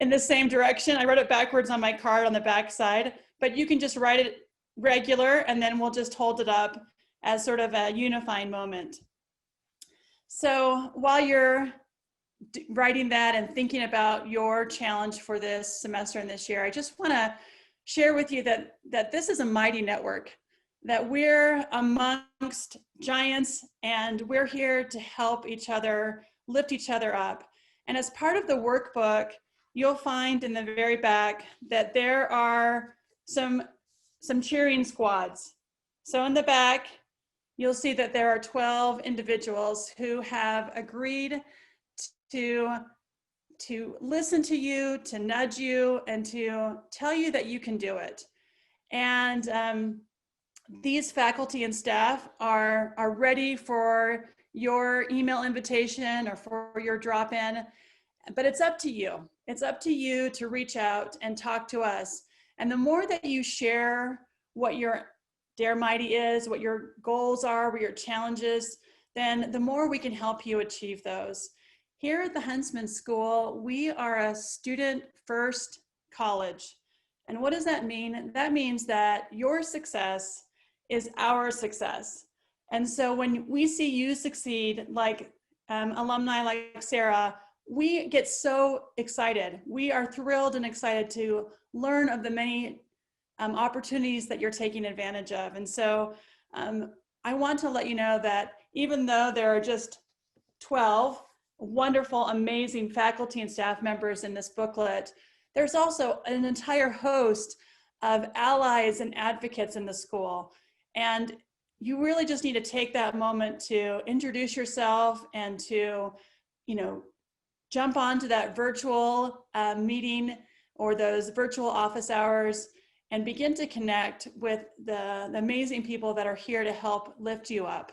in the same direction. I wrote it backwards on my card on the back side, but you can just write it regular, and then we'll just hold it up as sort of a unifying moment. So while you're writing that and thinking about your challenge for this semester and this year, I just want to share with you that this is a mighty network, that we're amongst giants, and we're here to help each other, lift each other up. And as part of the workbook, you'll find in the very back that there are some cheering squads. So in the back, you'll see that there are 12 individuals who have agreed to listen to you, to nudge you, and to tell you that you can do it. And these faculty and staff are ready for your email invitation or for your drop-in, but it's up to you. It's up to you to reach out and talk to us. And the more that you share what your Dare Mighty is, what your goals are, what your challenges, then the more we can help you achieve those. Here at the Huntsman School, we are a student-first college. And what does that mean? That means that your success is our success. And so when we see you succeed, like alumni like Sara, we get so excited. We are thrilled and excited to learn of the many opportunities that you're taking advantage of. And so I want to let you know that even though there are just 12 wonderful, amazing faculty and staff members in this booklet, there's also an entire host of allies and advocates in the school. And you really just need to take that moment to introduce yourself and to, jump onto that virtual meeting or those virtual office hours and begin to connect with the amazing people that are here to help lift you up.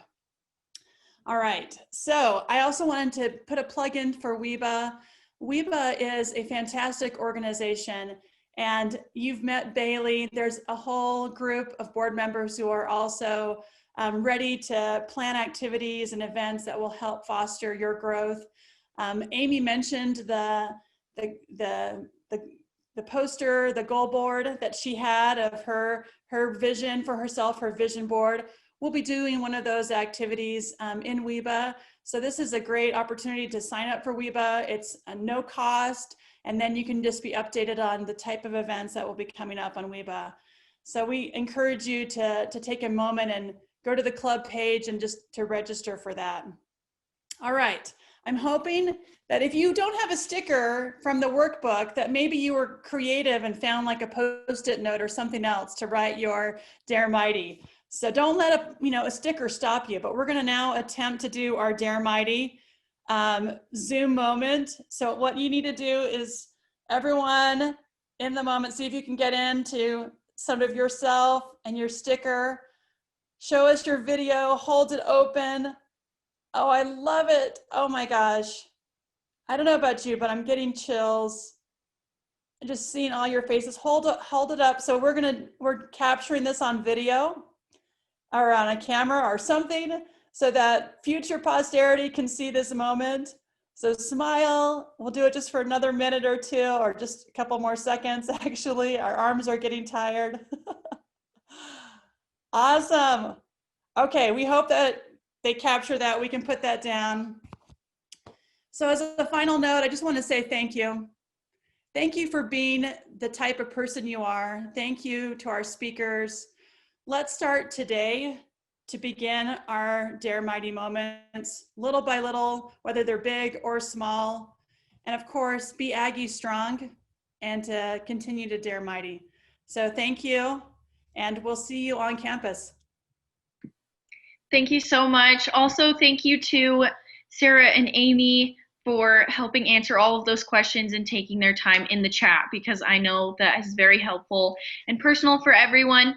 All right, so I also wanted to put a plug in for WEBA. WEBA is a fantastic organization, and you've met Bailey. There's a whole group of board members who are also ready to plan activities and events that will help foster your growth. Amy mentioned the poster, the goal board that she had of her vision for herself, her vision board. We'll be doing one of those activities in WEBA. So this is a great opportunity to sign up for WEBA. It's a no cost, and then you can just be updated on the type of events that will be coming up on WEBA. So we encourage you to take a moment and go to the club page and just to register for that. All right, I'm hoping that if you don't have a sticker from the workbook, that maybe you were creative and found like a Post-it note or something else to write your Dare Mighty. So don't let a sticker stop you, but we're gonna now attempt to do our Dare Mighty Zoom moment. So what you need to do is, everyone in the moment, see if you can get into some of yourself and your sticker. Show us your video, hold it open. Oh, I love it. Oh my gosh. I don't know about you, but I'm getting chills. I'm just seeing all your faces. Hold it up. So we're capturing this on video or on a camera or something so that future posterity can see this moment. So smile. We'll do it just for another minute or two, or just a couple more seconds. Actually, our arms are getting tired. Awesome. Okay, we hope that they capture that. We can put that down. So as a final note, I just want to say thank you. Thank you for being the type of person you are. Thank you to our speakers. Let's start today to begin our Dare Mighty moments, little by little, whether they're big or small. And of course, be Aggie strong and to continue to Dare Mighty. So thank you, and we'll see you on campus. Thank you so much. Also, thank you to Sara and Amy for helping answer all of those questions and taking their time in the chat, because I know that is very helpful and personal for everyone.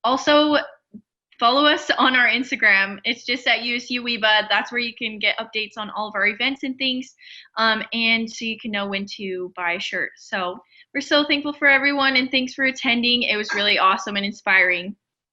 Also, follow us on our Instagram. It's just at USU WEBA. That's where you can get updates on all of our events and things, and so you can know when to buy a shirt. So we're so thankful for everyone, and thanks for attending. It was really awesome and inspiring.